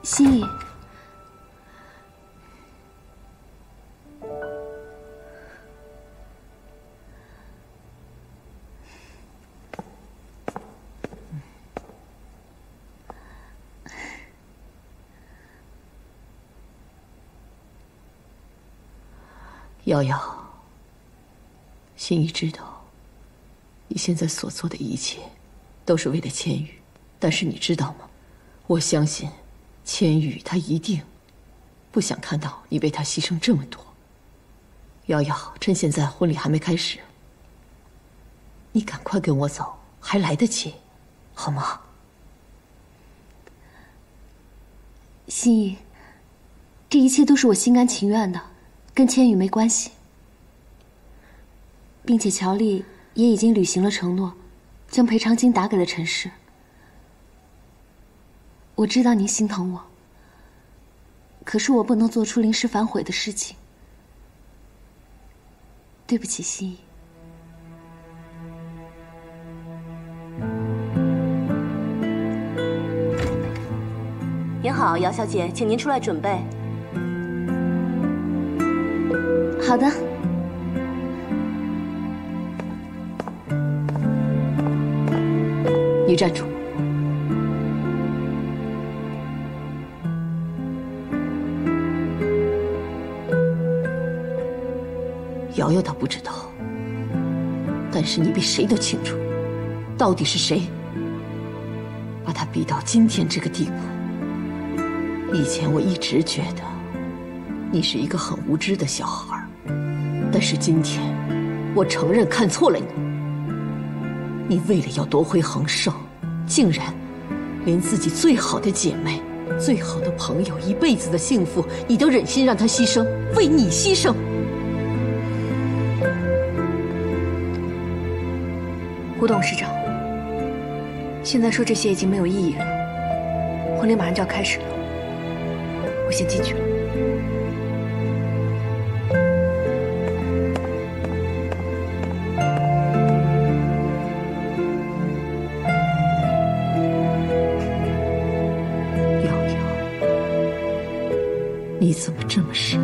心意，瑶瑶，心意知道，你现在所做的一切，都是为了千羽。但是你知道吗？我相信。千羽他一定不想看到你为他牺牲这么多。瑶瑶，趁现在婚礼还没开始，你赶快跟我走，还来得及，好吗？心意，这一切都是我心甘情愿的，跟千羽没关系。并且乔丽也已经履行了承诺，将赔偿金打给了陈氏。我知道您心疼我，可是我不能做出临时反悔的事情。对不起，心意。您好，姚小姐，请您出来准备。好的。你站住！瑶瑶她不知道，但是你比谁都清楚，到底是谁把她逼到今天这个地步。以前我一直觉得你是一个很无知的小孩，但是今天我承认看错了你。你为了要夺回恒盛，竟然连自己最好的姐妹、最好的朋友、一辈子的幸福，你都忍心让她牺牲，为你牺牲。胡董事长，现在说这些已经没有意义了，婚礼马上就要开始了，我先进去了。瑶瑶，你怎么这么傻？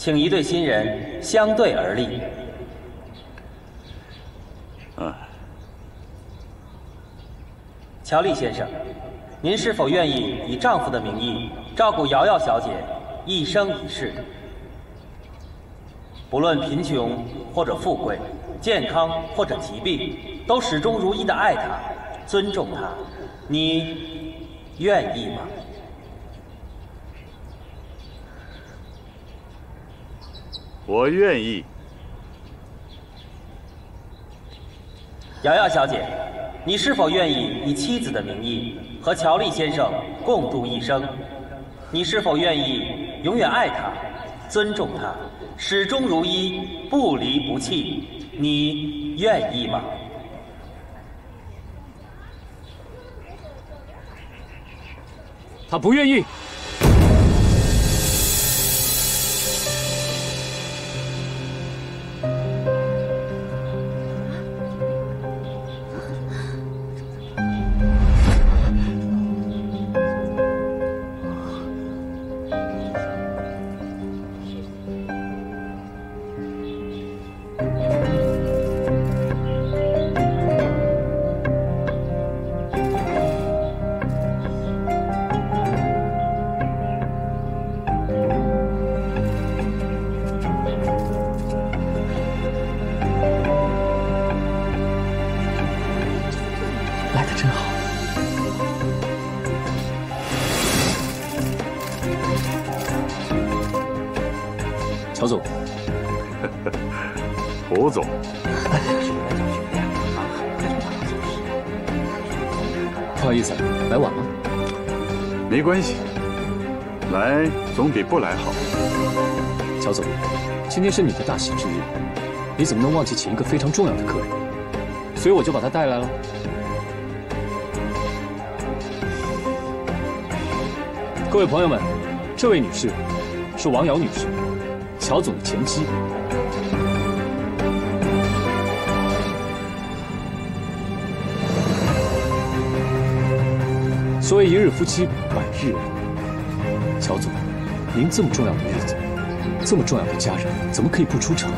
请一对新人相对而立。乔丽先生，您是否愿意以丈夫的名义照顾瑶瑶小姐一生一世？不论贫穷或者富贵，健康或者疾病，都始终如一的爱她，尊重她，你愿意吗？我愿意。瑶瑶小姐，你是否愿意以妻子的名义和乔丽先生共度一生？你是否愿意永远爱他，尊重他，始终如一，不离不弃？你愿意吗？他不愿意。乔总，胡总，不好意思，来晚了。没关系，来总比不来好。乔总，今天是你的大喜之日，你怎么能忘记请一个非常重要的客人？所以我就把他带来了。各位朋友们，这位女士是王瑶女士，乔总的前妻。所谓一日夫妻百日恩，乔总，您这么重要的日子，这么重要的家人，怎么可以不出场？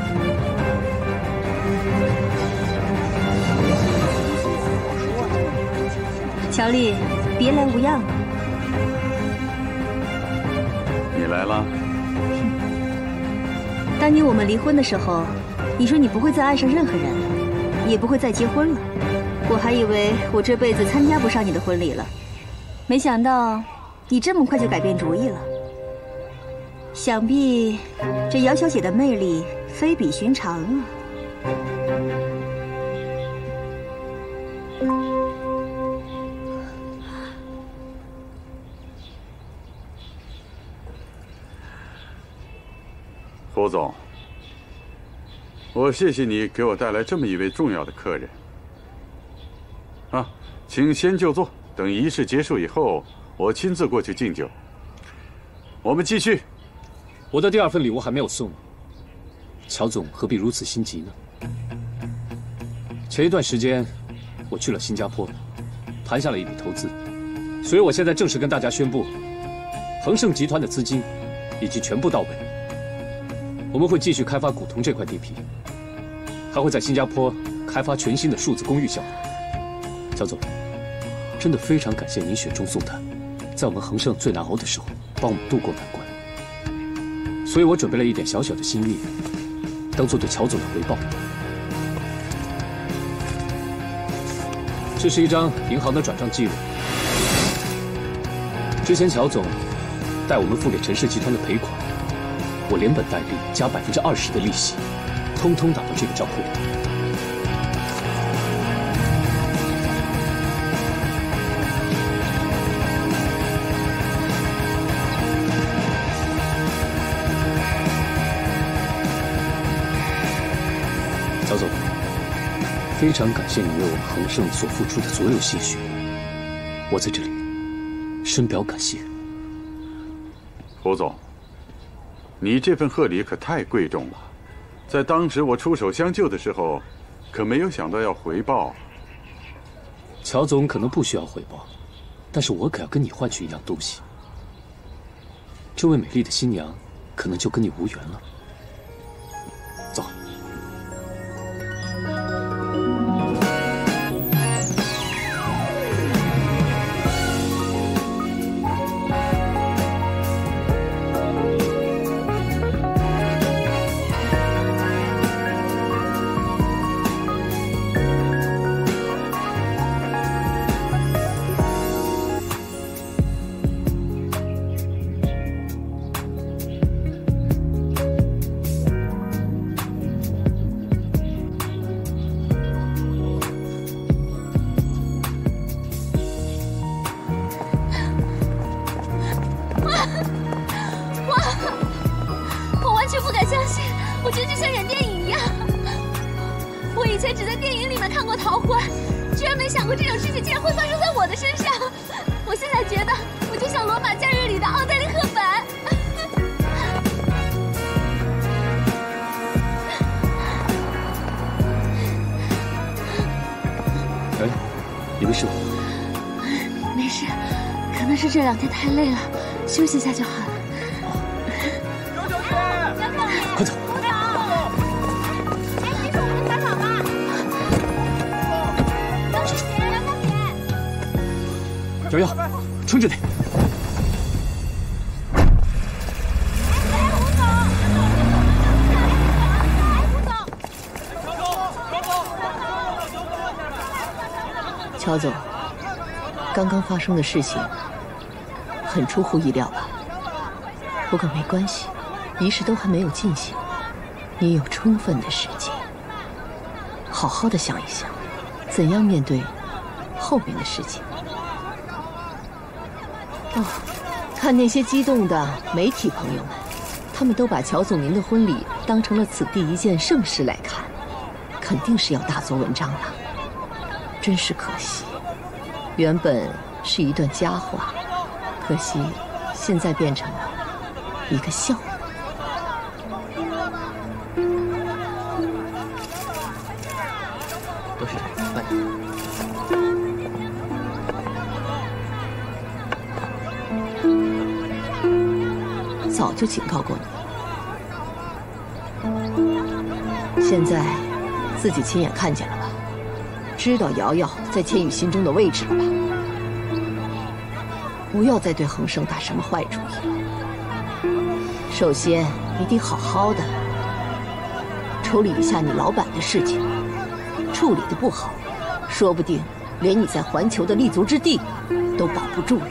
乔丽，别来无恙。你来了。当年我们离婚的时候，你说你不会再爱上任何人了，也不会再结婚了。我还以为我这辈子参加不上你的婚礼了，没想到你这么快就改变主意了。想必这姚小姐的魅力非比寻常啊。胡总，我谢谢你给我带来这么一位重要的客人。啊，请先就坐，等仪式结束以后，我亲自过去敬酒。我们继续。我的第二份礼物还没有送呢，乔总何必如此心急呢？前一段时间，我去了新加坡，谈下了一笔投资，所以我现在正式跟大家宣布，恒盛集团的资金已经全部到位。我们会继续开发古铜这块地皮，还会在新加坡开发全新的数字公寓项目。乔总，真的非常感谢您雪中送炭，在我们恒盛最难熬的时候帮我们渡过难关。所以我准备了一点小小的心意，当做对乔总的回报。这是一张银行的转账记录，之前乔总带我们付给陈氏集团的赔款，我连本带利加20%的利息，通通打到这个账户里。乔总，非常感谢你为我们恒盛所付出的所有心血，我在这里深表感谢。胡总，你这份贺礼可太贵重了，在当时我出手相救的时候，可没有想到要回报。乔总可能不需要回报，但是我可要跟你换取一样东西。这位美丽的新娘，可能就跟你无缘了。然没想过这种事情竟然会发生在我的身上。我现在觉得，我就像罗马假日里的奥黛丽·赫本。瑶瑶，你没事吧？没事，可能是这2天太累了，休息一下就好了。快走！瑶瑶，撑着点！乔总，刚刚发生的事情很出乎意料吧？不过没关系，仪式都还没有进行，你有充分的时间，好好的想一想，怎样面对后面的事情。哦，看那些激动的媒体朋友们，他们都把乔总您的婚礼当成了此地一件盛事来看，肯定是要大做文章了。真是可惜，原本是一段佳话，可惜现在变成了一个笑话。董事长，慢点。早就警告过你，现在自己亲眼看见了吧？知道瑶瑶在千羽心中的位置了吧？不要再对恒盛打什么坏主意了。首先，一定好好的处理一下你老板的事情，处理的不好，说不定连你在环球的立足之地都保不住了，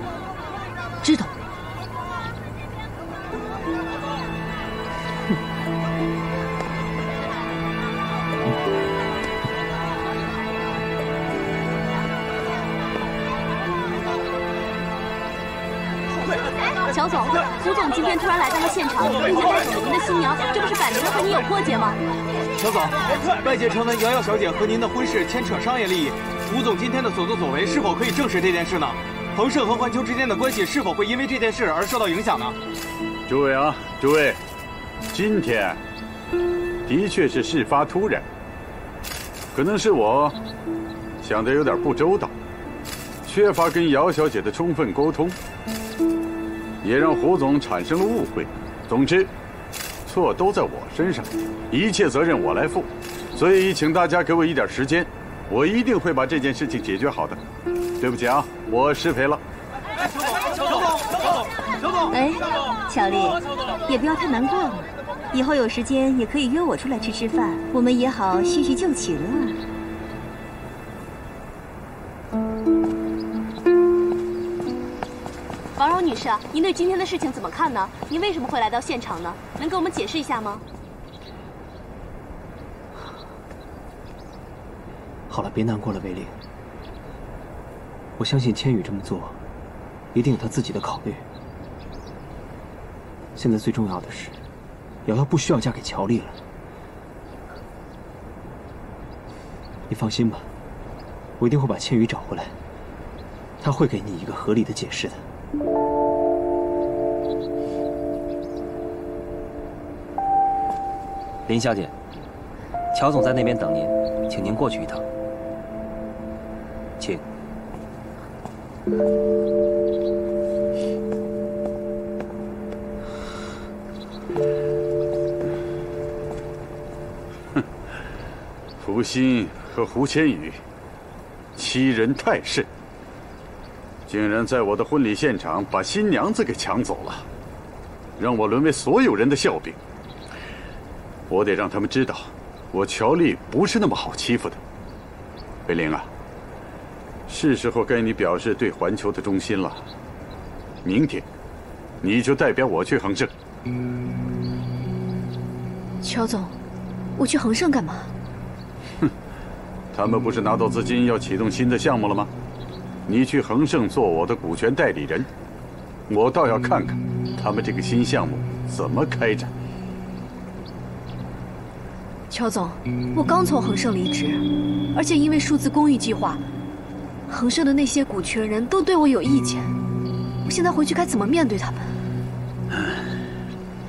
知道吗？乔总，胡总今天突然来到了现场，并且带走了您的新娘，这不是摆明了和您有过节吗？乔总，外界传闻瑶瑶小姐和您的婚事牵扯商业利益，胡总今天的所作所为是否可以证实这件事呢？恒盛和环球之间的关系是否会因为这件事而受到影响呢？诸位啊，诸位，今天的确是事发突然，可能是我想的有点不周到，缺乏跟姚小姐的充分沟通，也让胡总产生了误会。总之，错都在我身上，一切责任我来负。所以，请大家给我一点时间，我一定会把这件事情解决好的。对不起啊，我失陪了。乔总，哎，乔丽，也不要太难过了，以后有时间也可以约我出来吃吃饭，我们也好叙叙旧情啊。王柔女士，您对今天的事情怎么看呢？您为什么会来到现场呢？能给我们解释一下吗？好了，别难过了，维玲。我相信千羽这么做，一定有他自己的考虑。现在最重要的是，瑶瑶不需要嫁给乔丽了。你放心吧，我一定会把千羽找回来，他会给你一个合理的解释的。林小姐，乔总在那边等您，请您过去一趟。请。哼，胡鑫和胡千羽欺人太甚，竟然在我的婚礼现场把新娘子给抢走了，让我沦为所有人的笑柄。我得让他们知道，我乔丽不是那么好欺负的。北玲啊，是时候该你表示对环球的忠心了。明天，你就代表我去恒盛。乔总，我去恒盛干嘛？哼，他们不是拿到资金要启动新的项目了吗？你去恒盛做我的股权代理人，我倒要看看他们这个新项目怎么开展。乔总，我刚从恒盛离职，而且因为数字公寓计划，恒盛的那些股权人都对我有意见，我现在回去该怎么面对他们？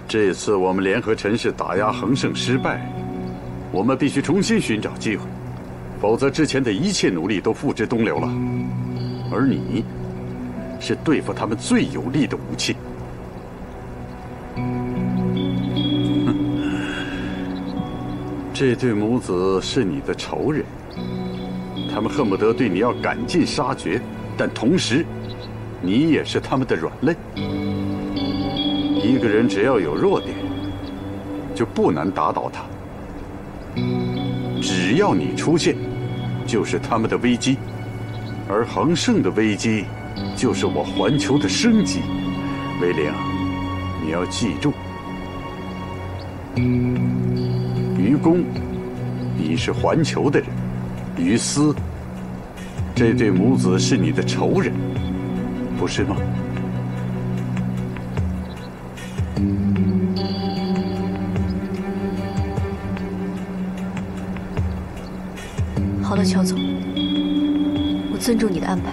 这次我们联合陈氏打压恒盛失败，我们必须重新寻找机会，否则之前的一切努力都付之东流了。而你，是对付他们最有力的武器。这对母子是你的仇人，他们恨不得对你要赶尽杀绝，但同时，你也是他们的软肋。一个人只要有弱点，就不难打倒他。只要你出现，就是他们的危机，而恒盛的危机，就是我环球的生机。威廉，你要记住，于公，你是环球的人；于私，这对母子是你的仇人，不是吗？好了，乔总，我尊重你的安排。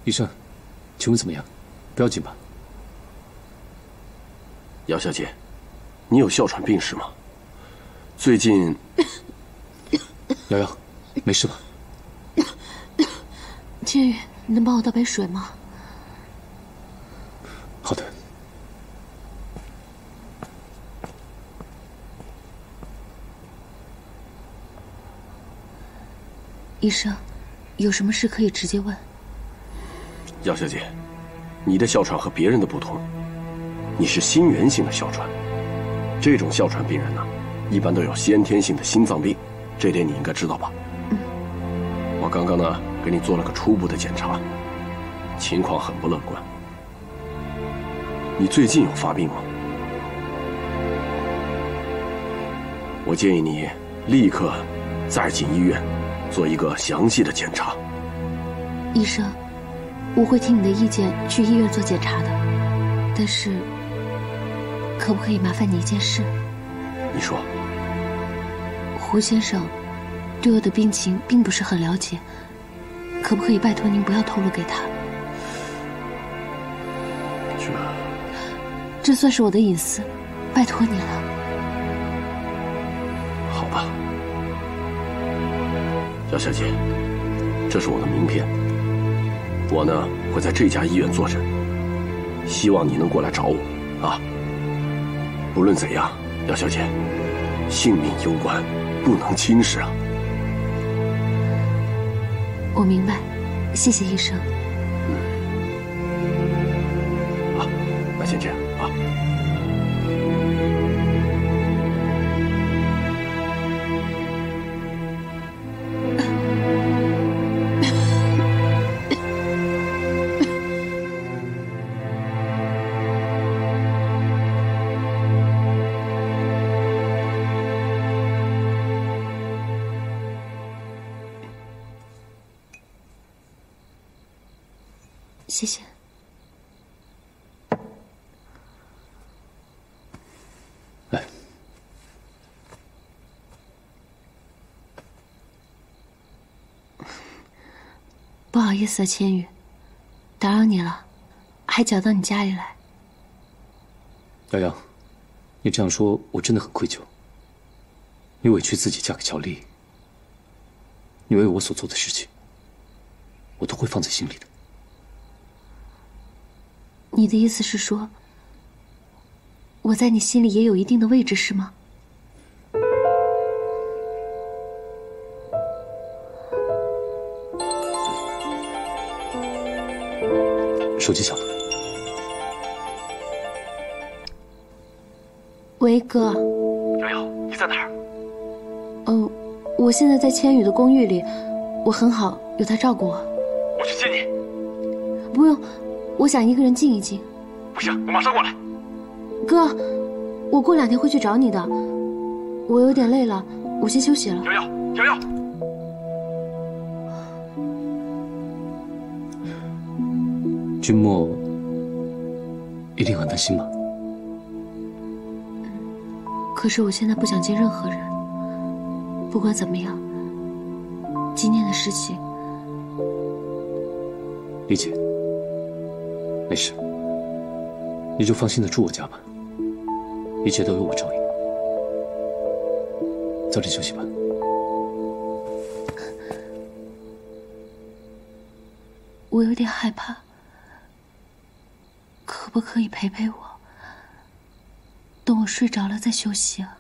医生，请问怎么样？不要紧吧？姚小姐，你有哮喘病史吗？最近，瑶瑶，没事吧？千羽，你能帮我倒杯水吗？好的。医生，有什么事可以直接问。姚小姐，你的哮喘和别人的不同，你是心源性的哮喘。这种哮喘病人呢，一般都有先天性的心脏病，这点你应该知道吧？我刚刚呢给你做了个初步的检查，情况很不乐观。你最近有发病吗？我建议你立刻再进医院做一个详细的检查。医生，我会听你的意见去医院做检查的，但是可不可以麻烦你一件事？你说。胡先生对我的病情并不是很了解，可不可以拜托您不要透露给他？这算是我的隐私，拜托你了。好吧，姚小姐，这是我的名片。我呢会在这家医院坐诊，希望你能过来找我啊。不论怎样，姚小姐，性命攸关，不能轻视啊。我明白，谢谢医生。好，那先这样啊。谢谢。来，不好意思啊，千羽，打扰你了，还搅到你家里来。瑶瑶，你这样说，我真的很愧疚。你委屈自己嫁给乔丽，你为我所做的事情，我都会放在心里的。你的意思是说，我在你心里也有一定的位置，是吗？手机响了。喂，哥。瑶瑶，你在哪儿？我现在在千羽的公寓里，我很好，有他照顾我。我去接你。不用。我想一个人静一静。不行，我马上过来。哥，我过2天会去找你的。我有点累了，我先休息了。瑶瑶，瑶瑶，君莫一定很担心吧？可是我现在不想见任何人。不管怎么样，今天的事情，理解，没事，你就放心的住我家吧，一切都由我照应。早点休息吧。我有点害怕，可不可以陪陪我？等我睡着了再休息啊。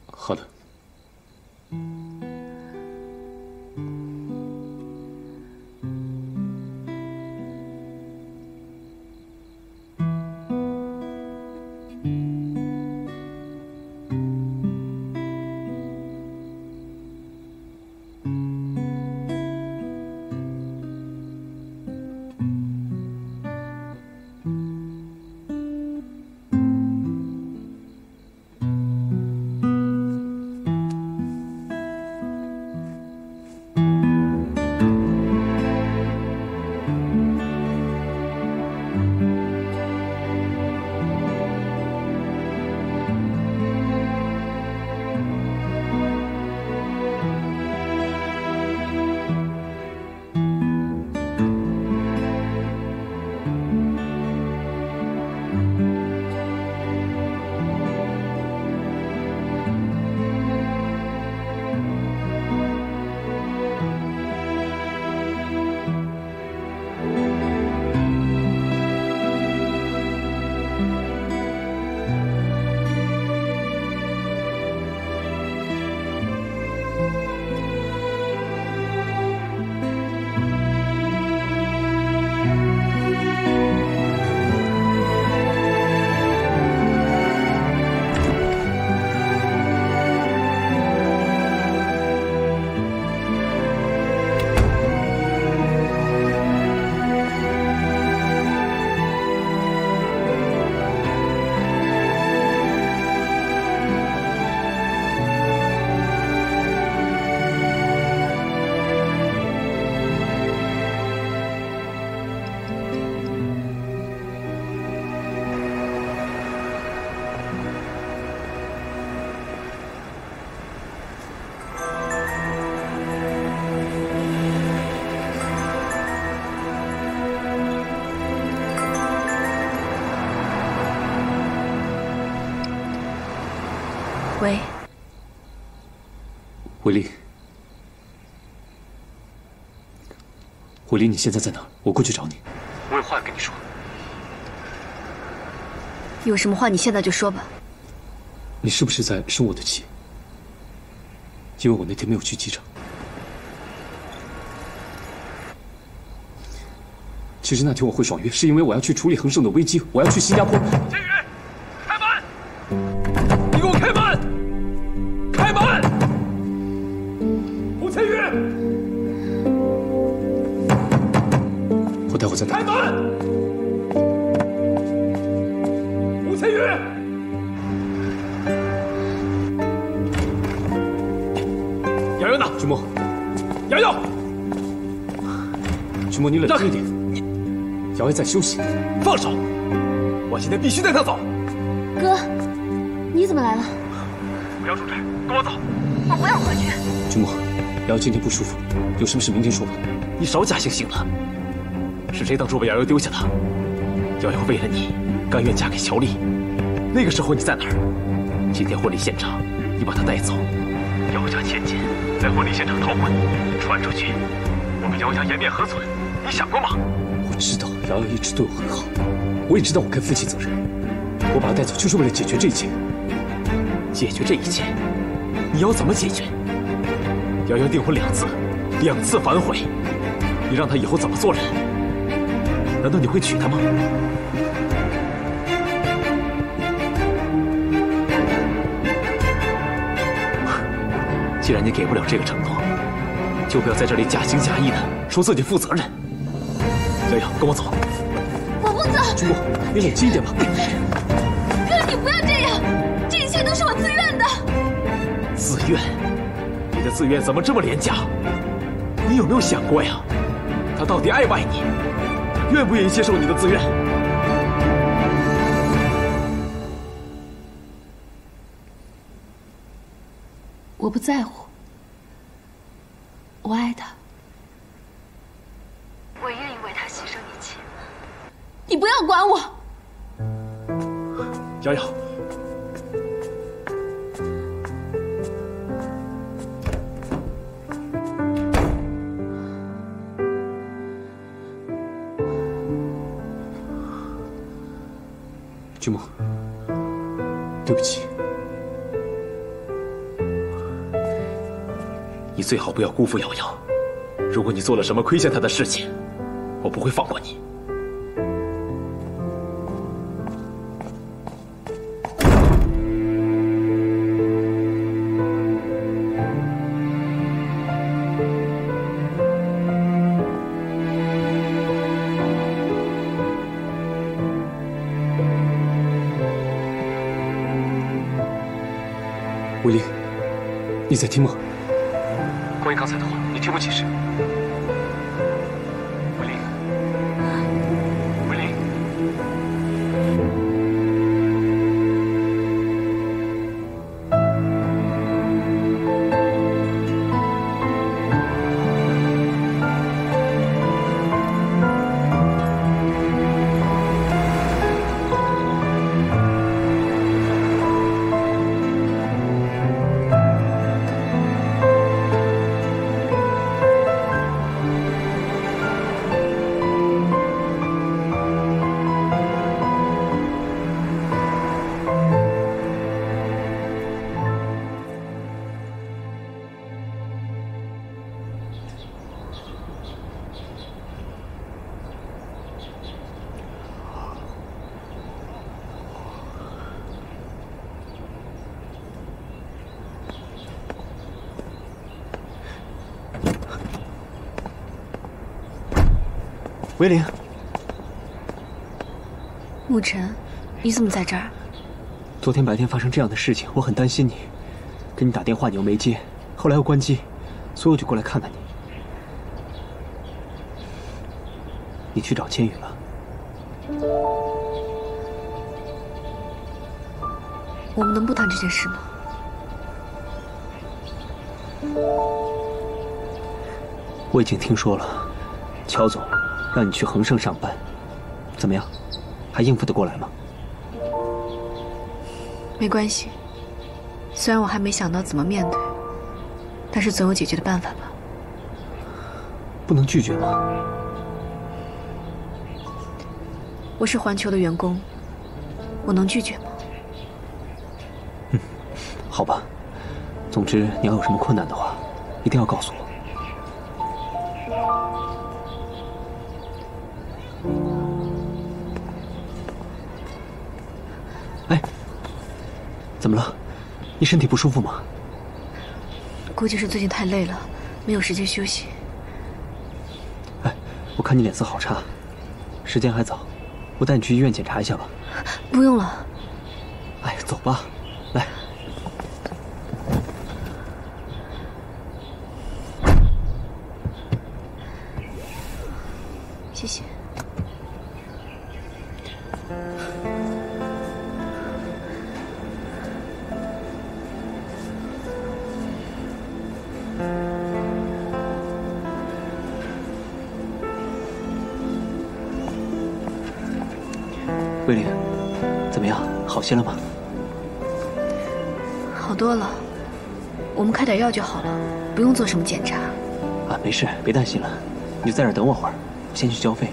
好的。喂，伟丽，伟丽，你现在在哪儿？我过去找你。我有话要跟你说。有什么话你现在就说吧。你是不是在生我的气？因为我那天没有去机场。其实那天我会爽约，是因为我要去处理恒盛的危机，我要去新加坡。千羽，开门！你给我开门！开门！胡千羽，我待会再打。开门！胡千羽，瑶瑶呢？君莫，瑶瑶，君莫，你冷静一点。瑶瑶在休息，放手！我现在必须带她走。哥，你怎么来了？不要出差，跟我走。我不要回去。君莫，瑶瑶今天不舒服，有什么事明天说吧。你少假惺惺了。是谁当初把瑶瑶丢下的？瑶瑶为了你，甘愿嫁给乔丽。那个时候你在哪儿？今天婚礼现场，你把她带走，姚家千金在婚礼现场逃婚，传出去，我们姚家颜面何存？你想过吗？我知道瑶瑶一直对我很好，我也知道我该负起责任。我把她带走就是为了解决这一切。解决这一切，你要怎么解决？瑶瑶订婚2次反悔，你让她以后怎么做人？难道你会娶她吗？既然你给不了这个承诺，就不要在这里假情假意的说自己负责任。瑶瑶，跟我走。我不走。君莫，你冷静一点吧。哥，你不要这样，这一切都是我自愿的。自愿？你的自愿怎么这么廉价？你有没有想过呀？他到底爱不爱你？愿不愿意接受你的自愿？我不在乎，我爱他，我愿意为他牺牲一切。你不要管我。瑶瑶，君莫，对不起。你最好不要辜负瑶瑶。如果你做了什么亏欠她的事情，我不会放过你。魏林，你在听吗？关于刚才的话，你听不解释。魏林，魏林，魏林，沐晨，你怎么在这儿？昨天白天发生这样的事情，我很担心你，给你打电话你又没接，后来又关机，所以我就过来看看你。你去找千羽了？我们能不谈这件事吗？我已经听说了，乔总让你去恒盛上班，怎么样？还应付得过来吗？没关系，虽然我还没想到怎么面对，但是总有解决的办法吧。不能拒绝吗？我是环球的员工，我能拒绝吗？好吧，总之你要有什么困难的话，一定要告诉我。哎，怎么了？你身体不舒服吗？估计是最近太累了，没有时间休息。哎，我看你脸色好差，时间还早，我带你去医院检查一下吧。不用了。哎，走吧，来。谢谢。魏林，怎么样？好些了吗？好多了，我们开点药就好了，不用做什么检查。啊，没事，别担心了，你就在这儿等我会儿，我先去交费。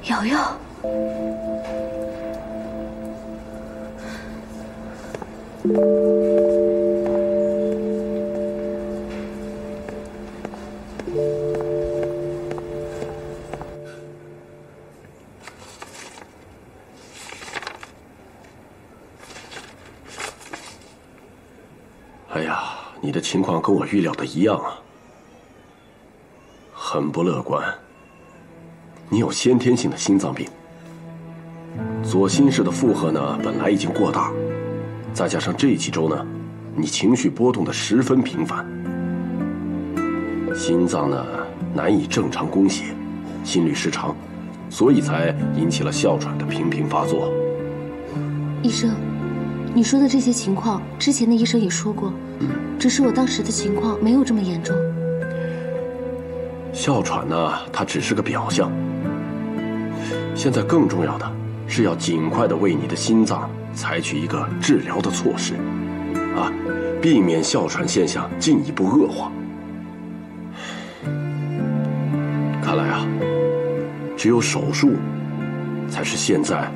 瑶瑶，哎呀，你的情况跟我预料的一样啊，很不乐观。你有先天性的心脏病，左心室的负荷呢本来已经过大，再加上这几周呢，你情绪波动的十分频繁，心脏呢难以正常供血，心律失常，所以才引起了哮喘的频频发作。医生，你说的这些情况，之前的医生也说过，只是我当时的情况没有这么严重。哮喘呢，它只是个表象。现在更重要的是要尽快的为你的心脏采取一个治疗的措施，啊，避免哮喘现象进一步恶化。看来啊，只有手术才是现在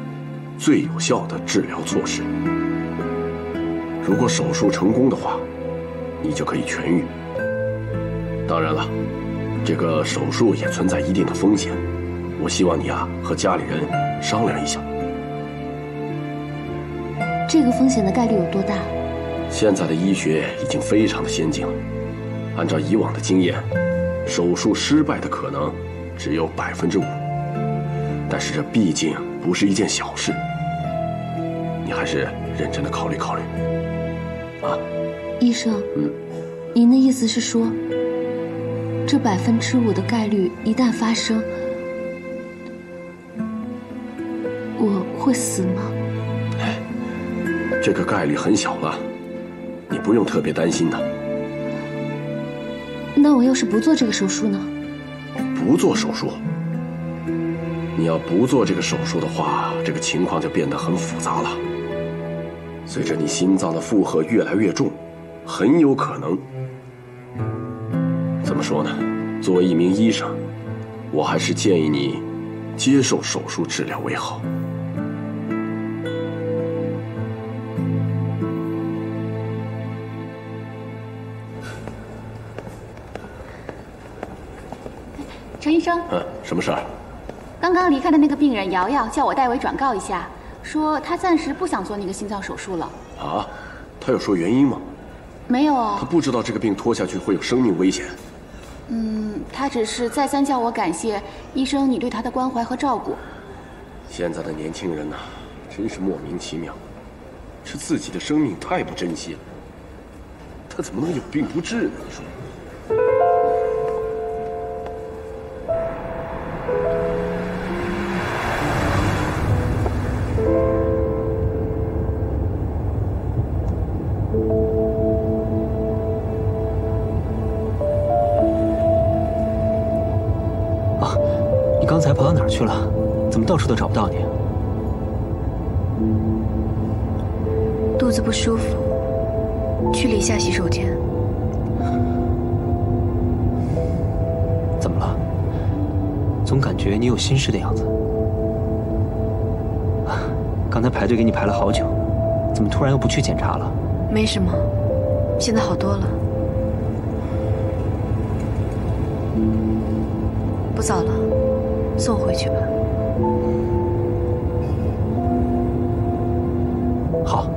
最有效的治疗措施。如果手术成功的话，你就可以痊愈。当然了，这个手术也存在一定的风险，我希望你啊和家里人商量一下。这个风险的概率有多大？现在的医学已经非常的先进了，按照以往的经验，手术失败的可能只有5%，但是这毕竟不是一件小事，你还是认真的考虑考虑。啊，医生，您的意思是说，这5%的概率一旦发生，我会死吗？这个概率很小了，你不用特别担心的。那我要是不做这个手术呢？不做手术？你要不做这个手术的话，这个情况就变得很复杂了。随着你心脏的负荷越来越重，很有可能……怎么说呢？作为一名医生，我还是建议你接受手术治疗为好。陈医生，什么事儿？刚刚离开的那个病人瑶瑶叫我代为转告一下，说她暂时不想做那个心脏手术了。啊？他有说原因吗？没有哦。他不知道这个病拖下去会有生命危险。他只是再三叫我感谢医生你对他的关怀和照顾。现在的年轻人呐，真是莫名其妙，是自己的生命太不珍惜了。他怎么能有病不治呢？你说？你刚才跑到哪儿去了？怎么到处都找不到你？肚子不舒服，去了一下洗手间。怎么了？总感觉你有心事的样子。刚才排队给你排了好久，怎么突然又不去检查了？没什么，现在好多了。不早了，送回去吧。好。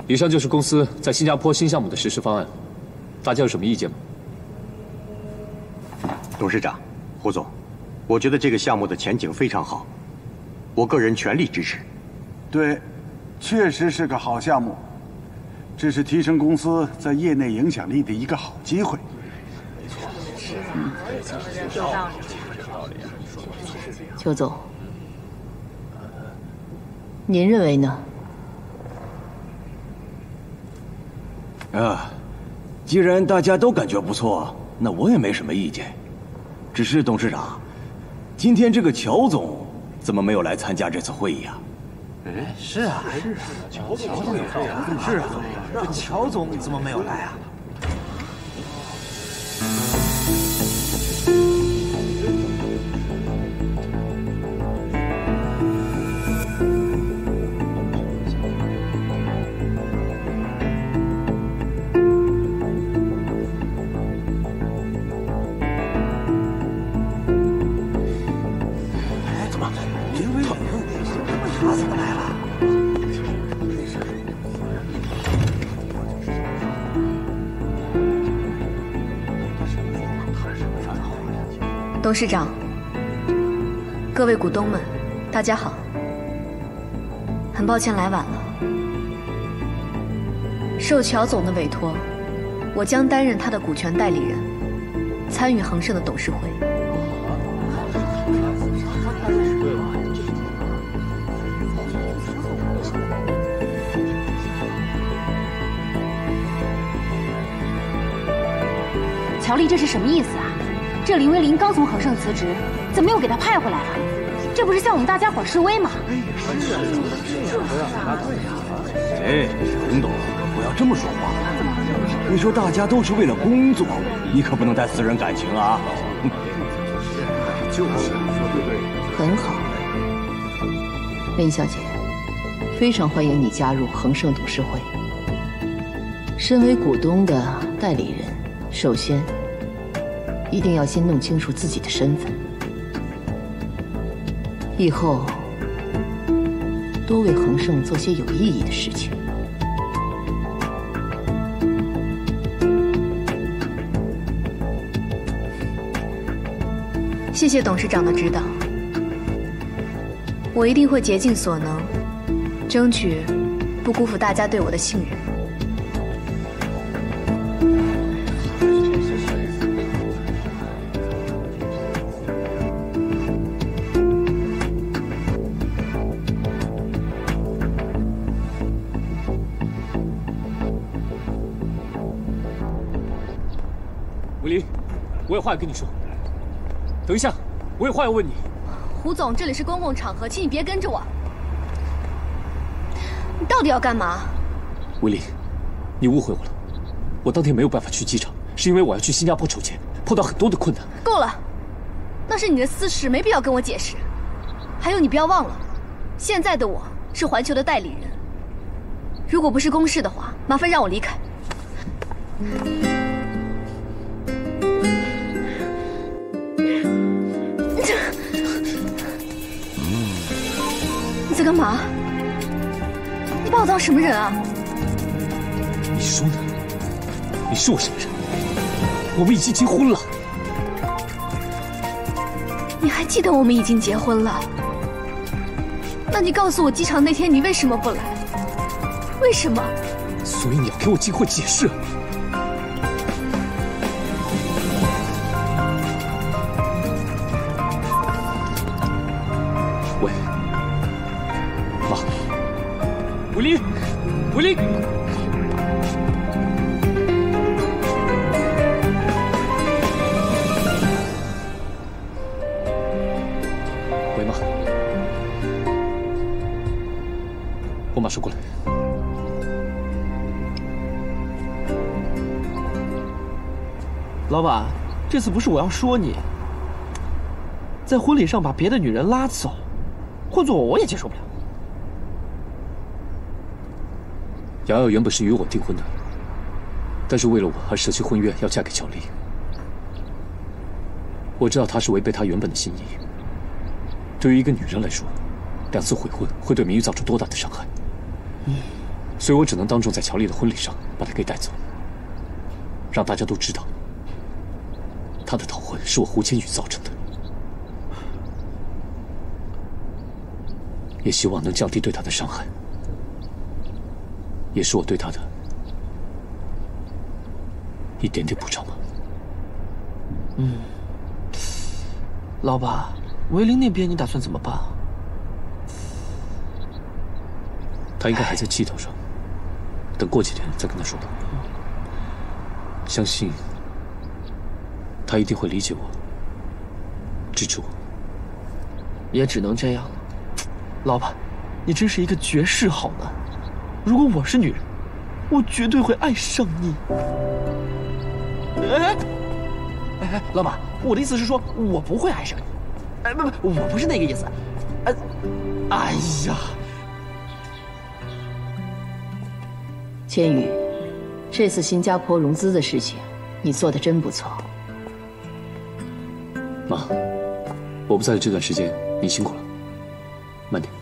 以上就是公司在新加坡新项目的实施方案，大家有什么意见吗？董事长，胡总，我觉得这个项目的前景非常好，我个人全力支持。对，确实是个好项目，这是提升公司在业内影响力的一个好机会。没错，有道理。邱总，您认为呢？啊，既然大家都感觉不错，那我也没什么意见。只是董事长，今天这个乔总怎么没有来参加这次会议啊？哎，是啊，乔总有事啊，是啊，这乔总怎么没有来啊？董事长，各位股东们，大家好。很抱歉来晚了。受乔总的委托，我将担任他的股权代理人，参与恒盛的董事会。乔丽，这是什么意思啊？这林威林刚从恒盛辞职，怎么又给他派回来了？这不是向我们大家伙示威吗？哎，陈董，不要这么说话。你说大家都是为了工作，你可不能带私人感情啊。就是说的对，很好，林小姐，非常欢迎你加入恒盛董事会。身为股东的代理人，首先一定要先弄清楚自己的身份，以后多为恒盛做些有意义的事情。谢谢董事长的指导，我一定会竭尽所能，争取不辜负大家对我的信任。伟林，我有话要跟你说。等一下，我有话要问你。胡总，这里是公共场合，请你别跟着我。你到底要干嘛？伟林，你误会我了。我当天没有办法去机场，是因为我要去新加坡筹钱，碰到很多的困难。够了，那是你的私事，没必要跟我解释。还有，你不要忘了，现在的我是环球的代理人。如果不是公事的话，麻烦让我离开。你在干嘛？你把我当什么人啊？你说呢？你是我什么人？我们已经结婚了。你还记得我们已经结婚了？那你告诉我，机场那天你为什么不来？为什么？所以你要给我机会解释。喂，妈，伟林，伟林。喂，妈，我马上过来。老板，这次不是我要说你，在婚礼上把别的女人拉走，换做我也接受不了。瑶瑶原本是与我订婚的，但是为了我而舍弃婚约，要嫁给乔丽。我知道她是违背她原本的心意。对于一个女人来说，2次悔婚会对名誉造成多大的伤害？所以我只能当众在乔丽的婚礼上把她给带走，让大家都知道。他的逃婚是我胡千羽造成的，也希望能降低对他的伤害，也是我对他的一点点补偿吧。老板，维林那边你打算怎么办？他应该还在气头上，等过几天再跟他说吧。相信他一定会理解我，支持我。也只能这样了。老婆，你真是一个绝世好男。如果我是女人，我绝对会爱上你。哎，老板，我的意思是说，我不会爱上你。哎，不，我不是那个意思。哎呀，千羽，这次新加坡融资的事情，你做得真不错。妈，我不在的这段时间，你辛苦了，慢点。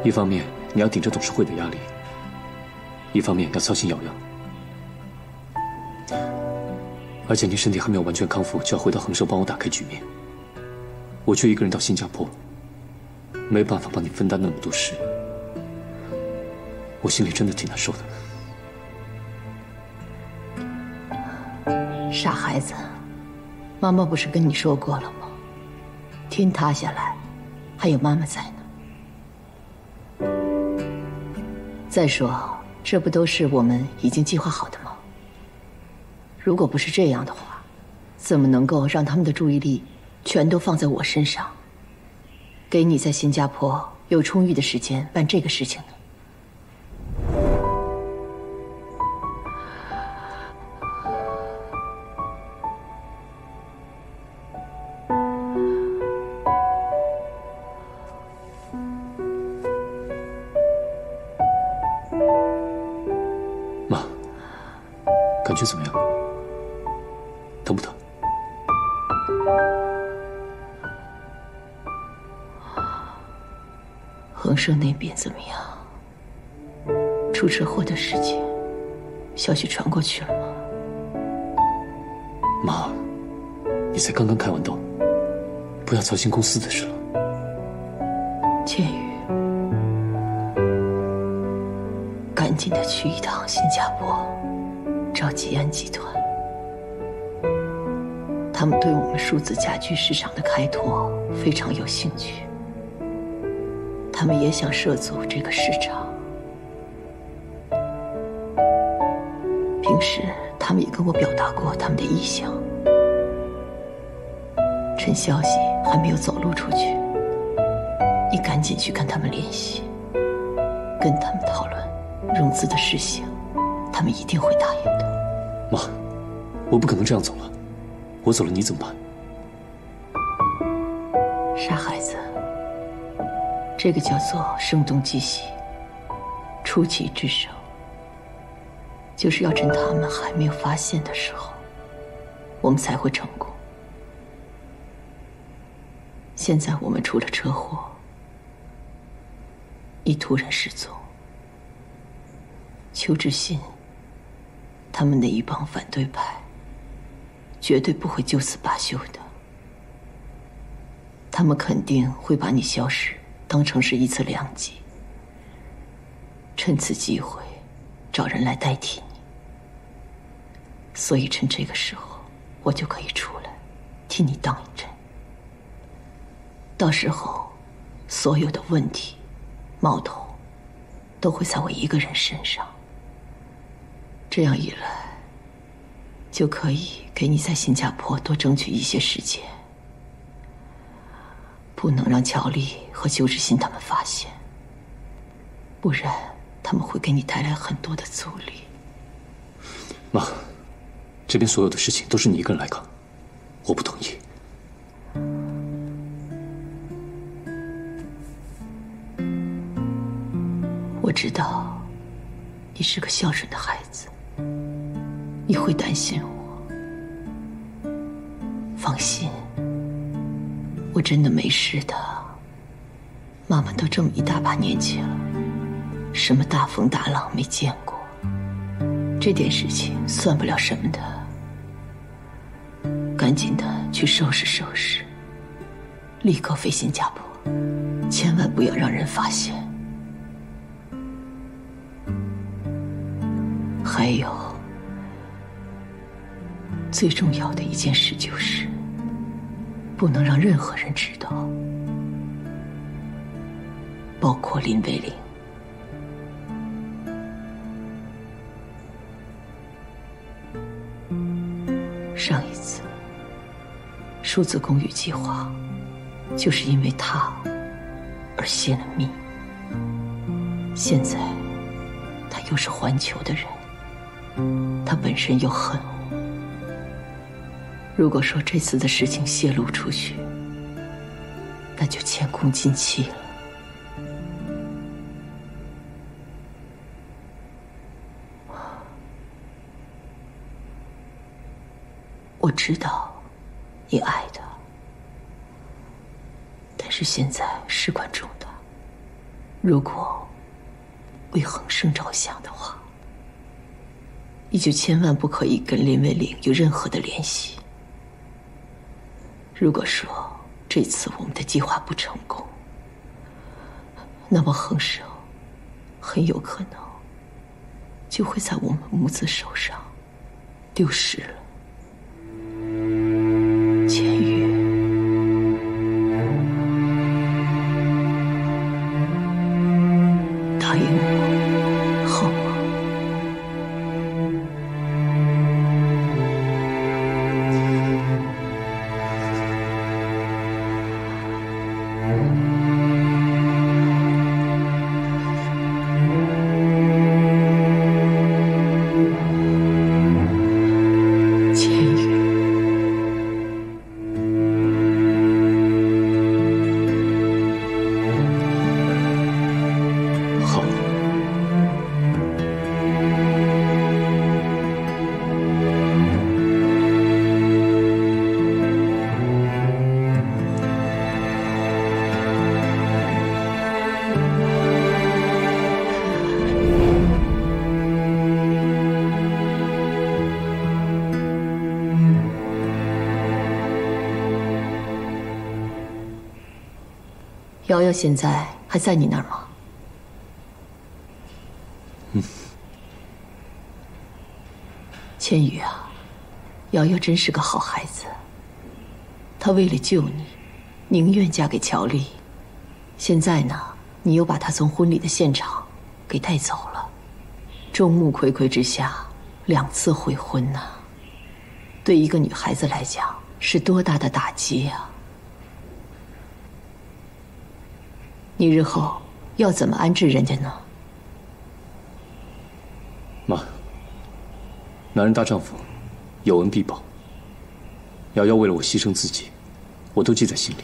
一方面你要顶着董事会的压力，一方面要操心瑶瑶。而且您身体还没有完全康复，就要回到恒盛帮我打开局面，我却一个人到新加坡，没办法帮你分担那么多事，我心里真的挺难受的。傻孩子，妈妈不是跟你说过了吗？天塌下来，还有妈妈在呢。再说，这不都是我们已经计划好的吗？如果不是这样的话，怎么能够让他们的注意力全都放在我身上，给你在新加坡有充裕的时间办这个事情呢？妈，感觉怎么样？疼不疼？恒盛那边怎么样？出车祸的事情，消息传过去了吗？妈，你才刚刚开完刀，不要操心公司的事了。千羽，赶紧的去一趟新加坡，找吉安集团。他们对我们数字家居市场的开拓非常有兴趣，他们也想涉足这个市场。平时他们也跟我表达过他们的意向，趁消息还没有走漏出去，你赶紧去跟他们联系，跟他们讨论融资的事情，他们一定会答应的。妈，我不可能这样走了，我走了你怎么办？傻孩子，这个叫做声东击西，出奇制胜，就是要趁他们还没有发现的时候，我们才会成功。现在我们出了车祸，你突然失踪，邱志新他们那一帮反对派绝对不会就此罢休的，他们肯定会把你消失当成是一次良机，趁此机会找人来代替你。所以趁这个时候，我就可以出来替你当一阵。到时候，所有的问题、矛头都会在我一个人身上。这样一来，就可以给你在新加坡多争取一些时间，不能让乔丽和邱志新他们发现，不然他们会给你带来很多的阻力。妈，这边所有的事情都是你一个人来扛，我不同意。我知道你是个孝顺的孩子，你会担心我。放心，我真的没事的。妈妈都这么一大把年纪了，什么大风大浪没见过，这点事情算不了什么的。赶紧的去收拾收拾，立刻飞新加坡，千万不要让人发现。还有，最重要的一件事就是，不能让任何人知道，包括林卫玲。上一次数字公寓计划，就是因为他而泄了密。现在他又是环球的人，他本身又恨我。如果说这次的事情泄露出去，那就前功尽弃了。我知道你爱他，但是现在事关重大，如果为恒生着想的话，你就千万不可以跟林卫岭有任何的联系。如果说这次我们的计划不成功，那么恒生很有可能就会在我们母子手上丢失了。千羽，答应我，好吗？瑶瑶现在还在你那儿吗？千羽啊，瑶瑶真是个好孩子。她为了救你，宁愿嫁给乔丽。现在呢，你又把她从婚礼的现场给带走了，众目睽睽之下2次悔婚呐，对一个女孩子来讲是多大的打击呀！你日后要怎么安置人家呢？妈，男人大丈夫，有恩必报。瑶瑶为了我牺牲自己，我都记在心里。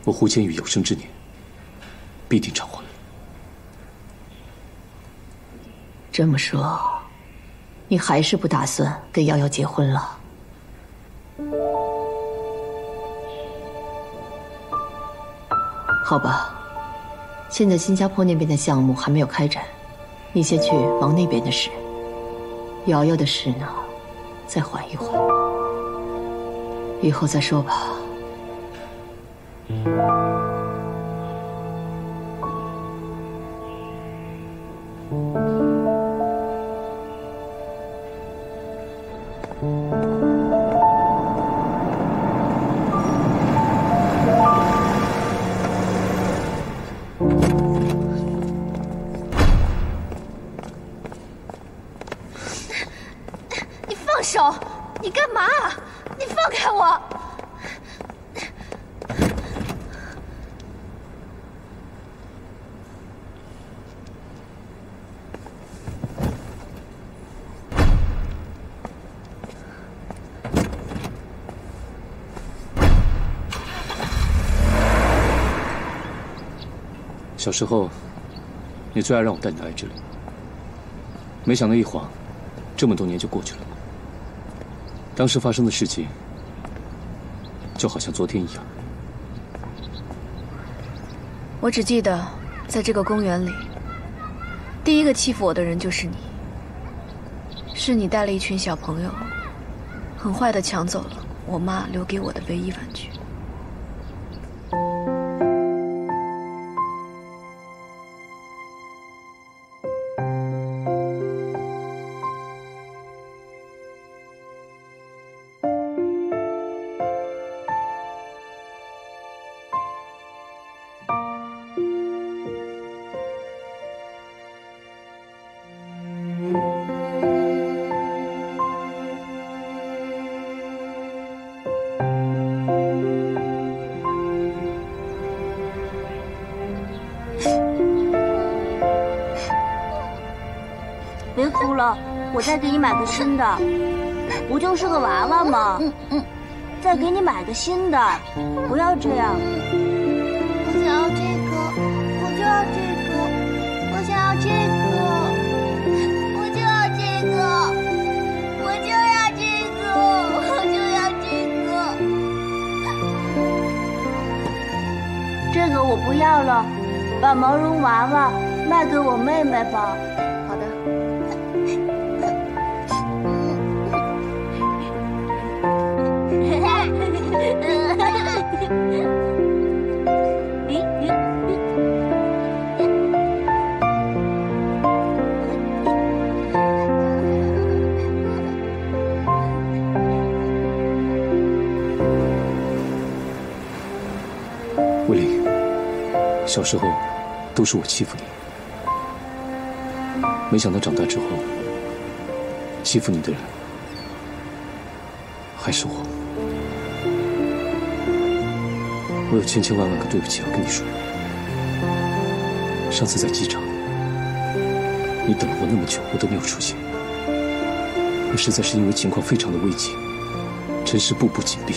我胡千羽有生之年必定偿还。这么说，你还是不打算跟瑶瑶结婚了？好吧，现在新加坡那边的项目还没有开展，你先去忙那边的事。瑶瑶的事呢，再缓一缓，以后再说吧。手！你干嘛？你放开我！小时候，你最爱让我带你来这里，没想到一晃，这么多年就过去了。当时发生的事情，就好像昨天一样。我只记得，在这个公园里，第一个欺负我的人就是你。是你带了一群小朋友，很坏的抢走了我妈留给我的唯一玩具。别哭了，我再给你买个新的。不就是个娃娃吗？再给你买个新的，不要这样。我想要这个，我就要这个，我想要这个，我就要这个，我就要这个，我就要这个。这个我不要了，把毛绒娃娃卖给我妹妹吧。好的。魏林，小时候都是我欺负你，没想到长大之后，欺负你的人还是我。我有千千万万个对不起要跟你说。上次在机场，你等了我那么久，我都没有出现。那实在是因为情况非常的危急，陈氏步步紧逼，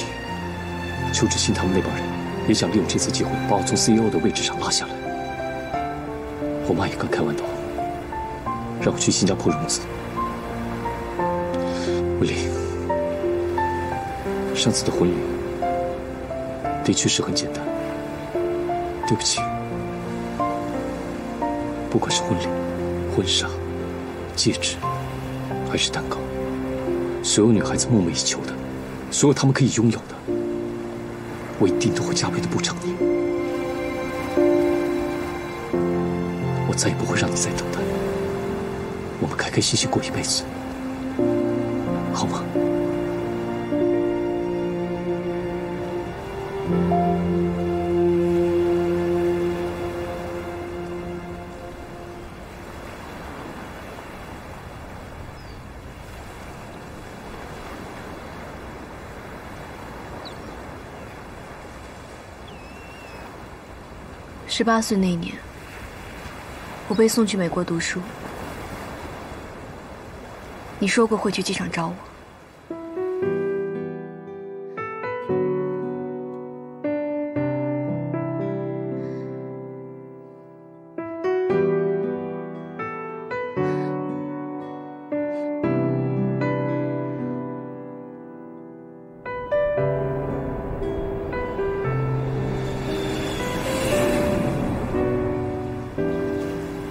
邱志新他们那帮人也想利用这次机会把我从 CEO 的位置上拉下来。我妈也刚开完刀，让我去新加坡融资。魏林，上次的婚礼的确是很简单，对不起。不管是婚礼、婚纱、戒指，还是蛋糕，所有女孩子梦寐以求的，所有她们可以拥有的，我一定都会加倍的补偿你。我再也不会让你再等待，我们开开心心过一辈子，好吗？18岁那年，我被送去美国读书。你说过会去机场找我。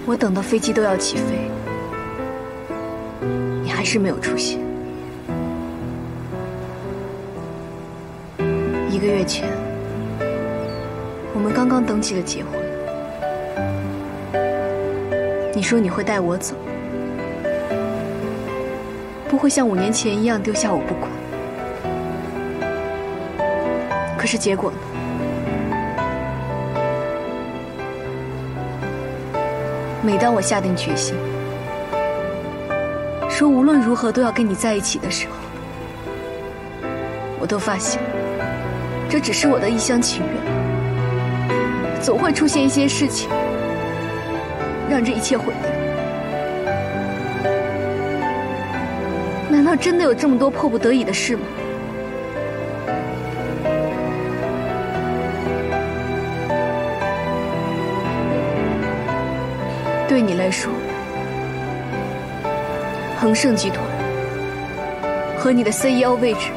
我等到飞机都要起飞，你还是没有出现。1个月前，我们刚刚登记了结婚。你说你会带我走，不会像5年前一样丢下我不管。可是结果呢？每当我下定决心，说无论如何都要跟你在一起的时候，我都发现，这只是我的一厢情愿。总会出现一些事情，让这一切毁掉。难道真的有这么多迫不得已的事吗？对你来说，恒盛集团和你的 CEO 位置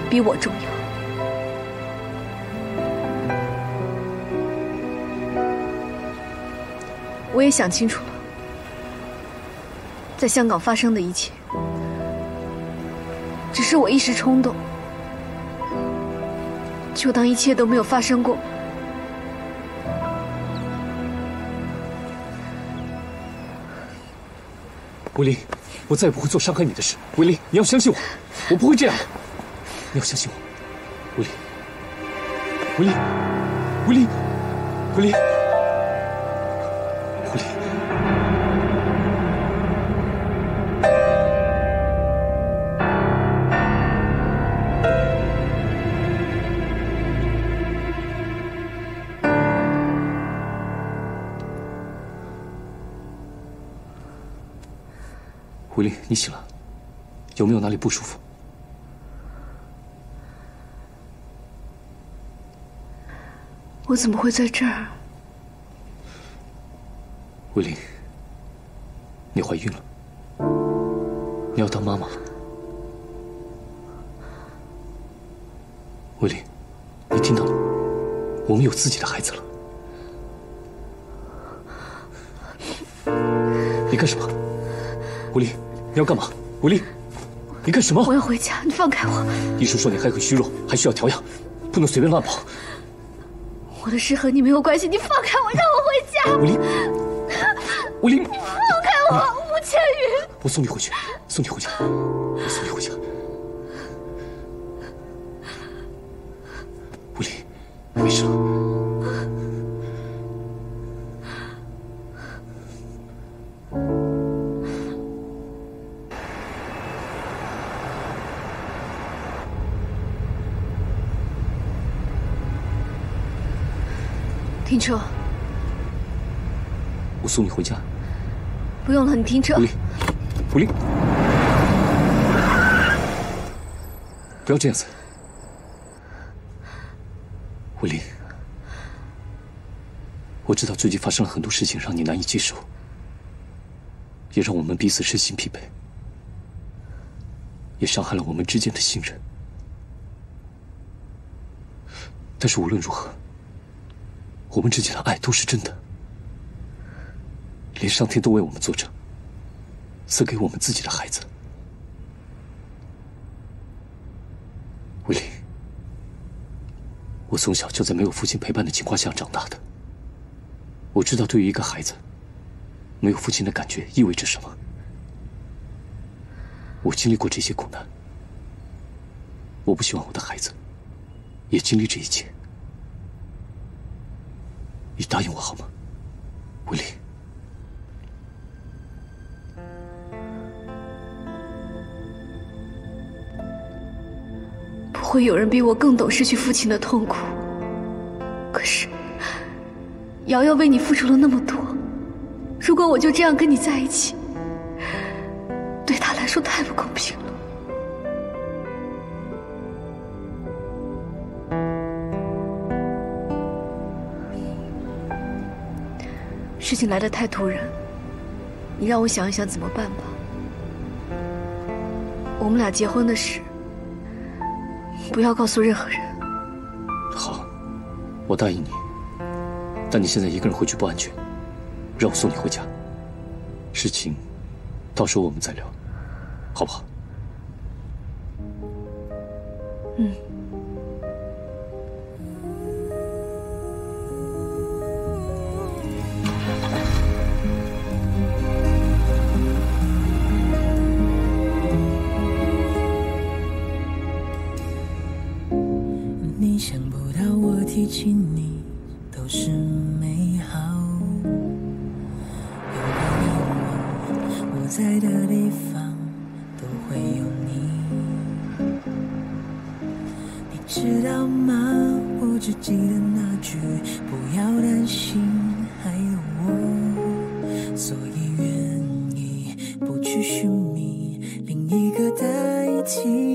比我重要。我也想清楚了，在香港发生的一切，只是我一时冲动，就当一切都没有发生过。魏林，我再也不会做伤害你的事。魏林，你要相信我，我不会这样。你要相信我，魏林，魏林，魏林，魏林，魏林。慧玲，你醒了，有没有哪里不舒服？我怎么会在这儿？慧玲，你怀孕了，你要当妈妈了。慧玲，你听到了？我们有自己的孩子了。你干什么？慧玲，你要干嘛？慧玲，你干什么？我要回家，你放开我！医生说你还很虚弱，还需要调养，不能随便乱跑。我的事和你没有关系，你放开我，让我回家！慧玲，慧玲，你放开我，吴千羽！我送你回去，送你回家，我送你回家。慧玲，你没事了。停车！我送你回家。不用了，你停车。慧玲，慧玲，不要这样子。慧玲，我知道最近发生了很多事情，让你难以接受，也让我们彼此身心疲惫，也伤害了我们之间的信任。但是无论如何，我们之间的爱都是真的，连上天都为我们作证，赐给我们自己的孩子。慧玲，我从小就在没有父亲陪伴的情况下长大的，我知道对于一个孩子，没有父亲的感觉意味着什么。我经历过这些苦难，我不希望我的孩子也经历这一切。你答应我好吗，慧玲？不会有人比我更懂失去父亲的痛苦。可是，瑶瑶为你付出了那么多，如果我就这样跟你在一起，对她来说太不公平了。事情来得太突然，你让我想一想怎么办吧。我们俩结婚的事，不要告诉任何人。好，我答应你。但你现在一个人回去不安全，让我送你回家。事情，到时候我们再聊，好不好？嗯。你想不到我提起你都是美好，有个你我在的地方都会有你。你知道吗？我只记得那句不要担心，还有我，所以愿意不去寻觅另一个代替。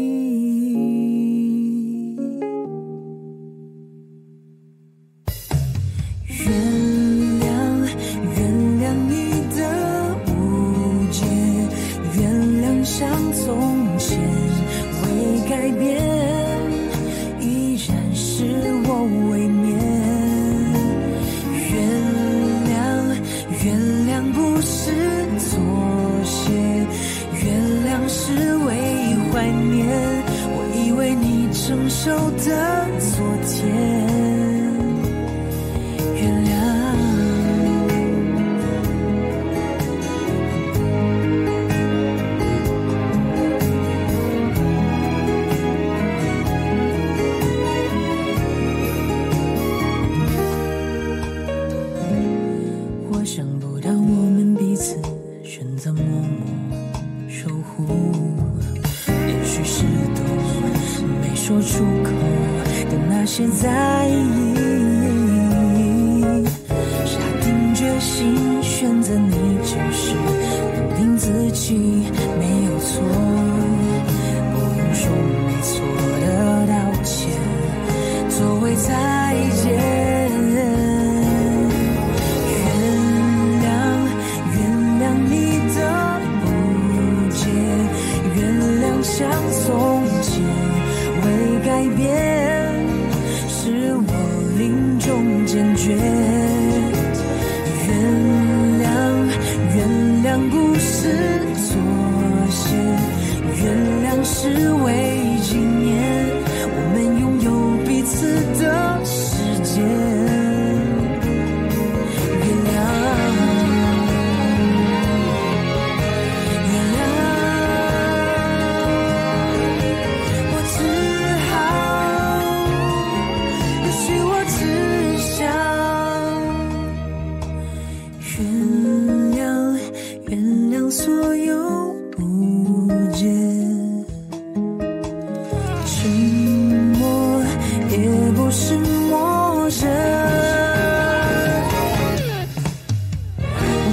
定自己没有错，不用说没错的道歉，作为再见。原谅你的不解，原谅像从前未改变，是我临终坚决。原谅不是妥协，原谅是为纪念我们拥有彼此的时间。所有不解，沉默也不是陌生。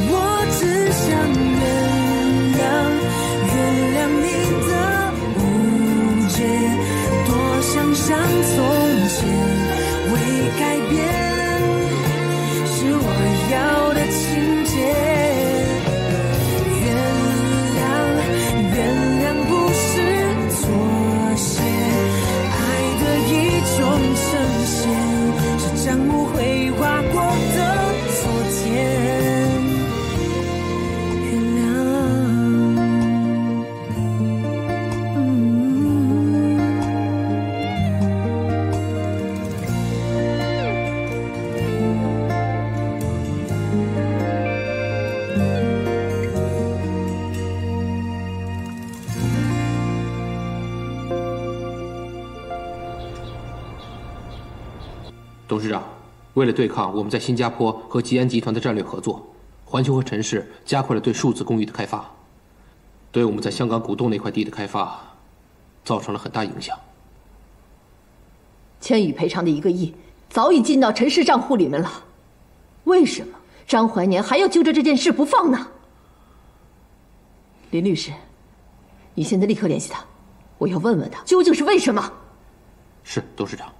我只想原谅你的不解，多想像从前未改变，是我要的情节。将无悔划过的昨天，原谅。董事长，为了对抗我们在新加坡和吉安集团的战略合作，环球和陈氏加快了对数字公寓的开发，对我们在香港古洞那块地的开发造成了很大影响。千羽赔偿的1个亿早已进到陈氏账户里面了，为什么张怀年还要揪着这件事不放呢？林律师，你现在立刻联系他，我要问问他究竟是为什么。是，董事长。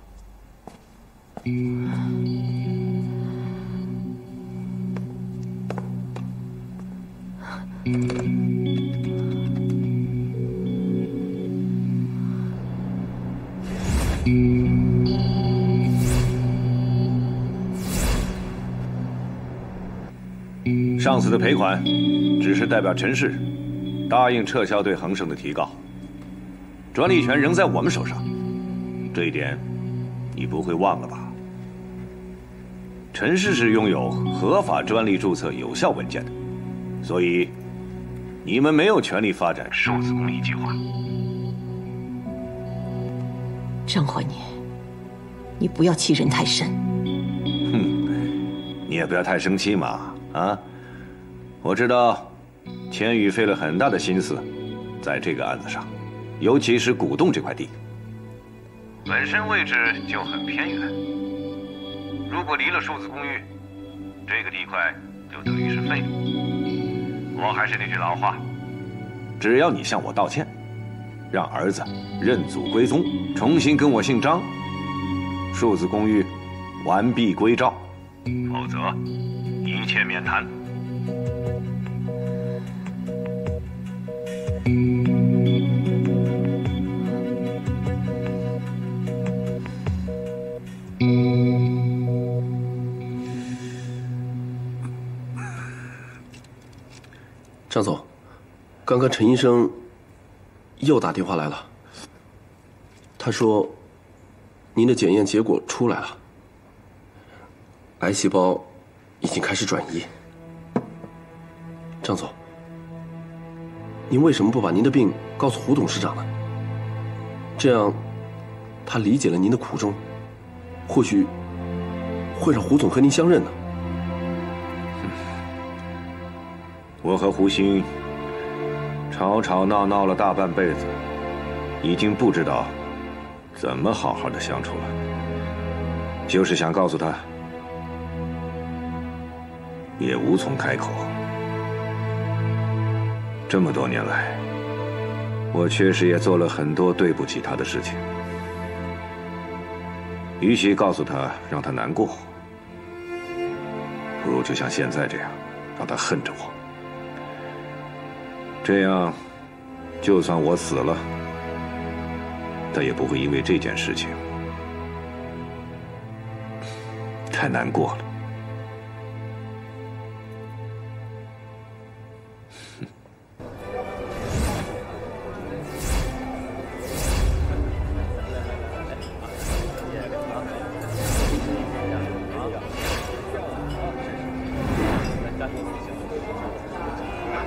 上次的赔款只是代表陈氏答应撤销对恒盛的提告，专利权仍在我们手上，这一点你不会忘了吧？陈氏是拥有合法专利注册有效文件的，所以你们没有权利发展数字公益计划。张怀年，你不要欺人太甚。你也不要太生气嘛，啊！我知道千羽费了很大的心思在这个案子上，尤其是古洞这块地，本身位置就很偏远。如果离了数字公寓，这个地块就等于是废了。我还是那句老话，只要你向我道歉，让儿子认祖归宗，重新跟我姓张，数字公寓完璧归赵，否则一切免谈。张总，刚刚陈医生又打电话来了，他说您的检验结果出来了，癌细胞已经开始转移。张总，您为什么不把您的病告诉胡董事长呢？这样，他理解了您的苦衷，或许会让胡总和您相认呢。我和胡鑫吵吵闹闹了大半辈子，已经不知道怎么好好的相处了。就是想告诉他，也无从开口。这么多年来，我确实也做了很多对不起他的事情。与其告诉他让他难过，不如就像现在这样，让他恨着我。这样，就算我死了，他也不会因为这件事情太难过了。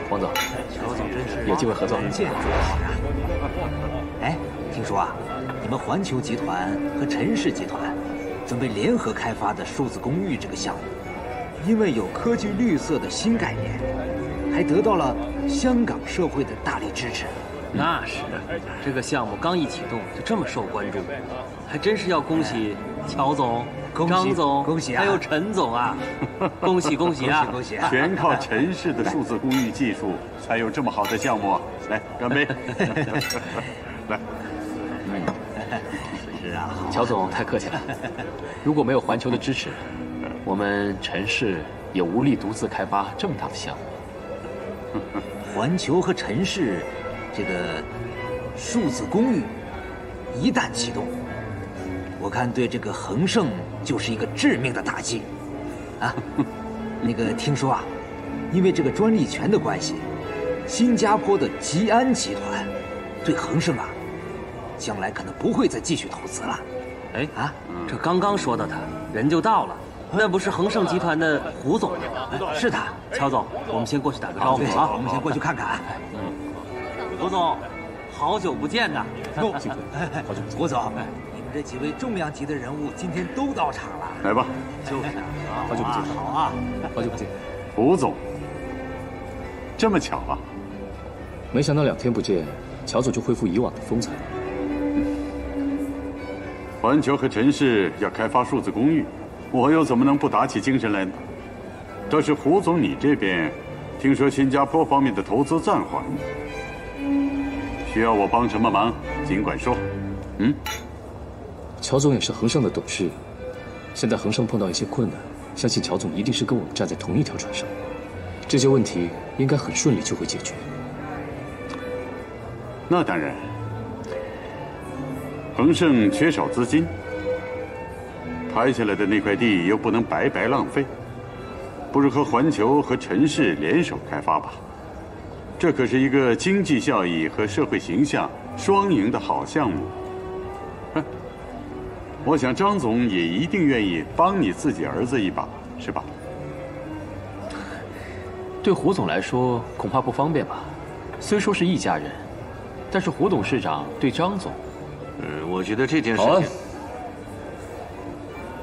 王总，有机会合作。建筑好呀！哎，听说啊，你们环球集团和陈氏集团准备联合开发的数字公寓这个项目，因为有科技绿色的新概念，还得到了香港社会的大力支持。那是，这个项目刚一启动就这么受关注，还真是要恭喜乔总、张总、恭喜啊，还有陈总啊！恭喜恭喜啊！恭喜！全靠陈氏的数字公寓技术，才有这么好的项目。来，干杯！来，是啊，乔总太客气了。如果没有环球的支持，我们陈氏也无力独自开发这么大的项目。环球和陈氏这个数字公寓一旦启动，我看对这个恒盛就是一个致命的打击。啊，那个听说啊，因为这个专利权的关系，新加坡的吉安集团对恒盛啊，将来可能不会再继续投资了。哎啊，这刚刚说到他，人就到了，那不是恒盛集团的胡总吗？是他，乔总，我们先过去打个招呼啊。我们先过去看看。胡总，好久不见呐！好久不见。胡总，你们这几位重量级的人物今天都到场了。来吧。就是，好久不见。好啊，好久不见。胡总，这么巧啊！没想到2天不见，乔总就恢复以往的风采了。环球和陈氏要开发数字公寓，我又怎么能不打起精神来呢？倒是胡总，你这边听说新加坡方面的投资暂缓，需要我帮什么忙，尽管说。乔总也是恒盛的董事，现在恒盛碰到一些困难，相信乔总一定是跟我们站在同一条船上，这些问题应该很顺利就会解决。那当然，恒盛缺少资金，拍下来的那块地又不能白白浪费，不如和环球和陈氏联手开发吧。这可是一个经济效益和社会形象双赢的好项目。我想张总也一定愿意帮你自己儿子一把，是吧？对胡总来说恐怕不方便吧，虽说是一家人，但是胡董事长对张总，我觉得这件事情。好啊，情，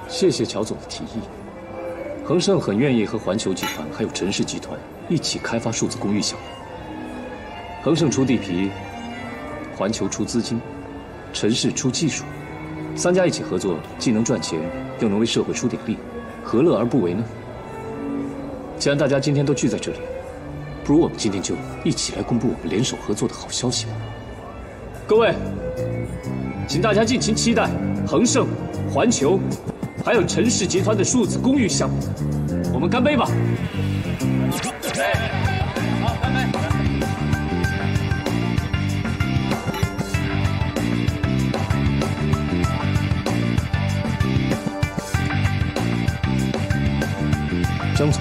谢谢乔总的提议。恒盛很愿意和环球集团还有陈氏集团一起开发数字公寓项目。恒盛出地皮，环球出资金，陈氏出技术，3家一起合作，既能赚钱，又能为社会出点力，何乐而不为呢？既然大家今天都聚在这里，不如我们今天就一起来公布我们联手合作的好消息吧。各位，请大家尽情期待恒盛、环球，还有陈氏集团的数字公寓项目。我们干杯吧！干杯！好，干杯！张总，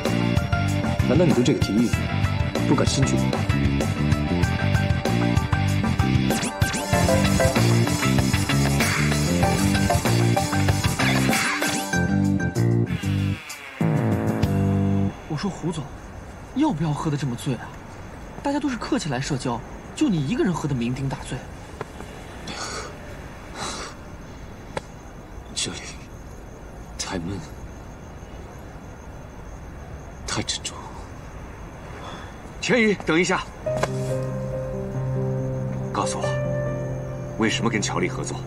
难道你对这个提议不感兴趣吗？我说胡总，要不要喝得这么醉啊？大家都是客气来社交，就你一个人喝得酩酊大醉。这里太闷，太沉重。千羽，等一下，告诉我，为什么跟乔丽合作？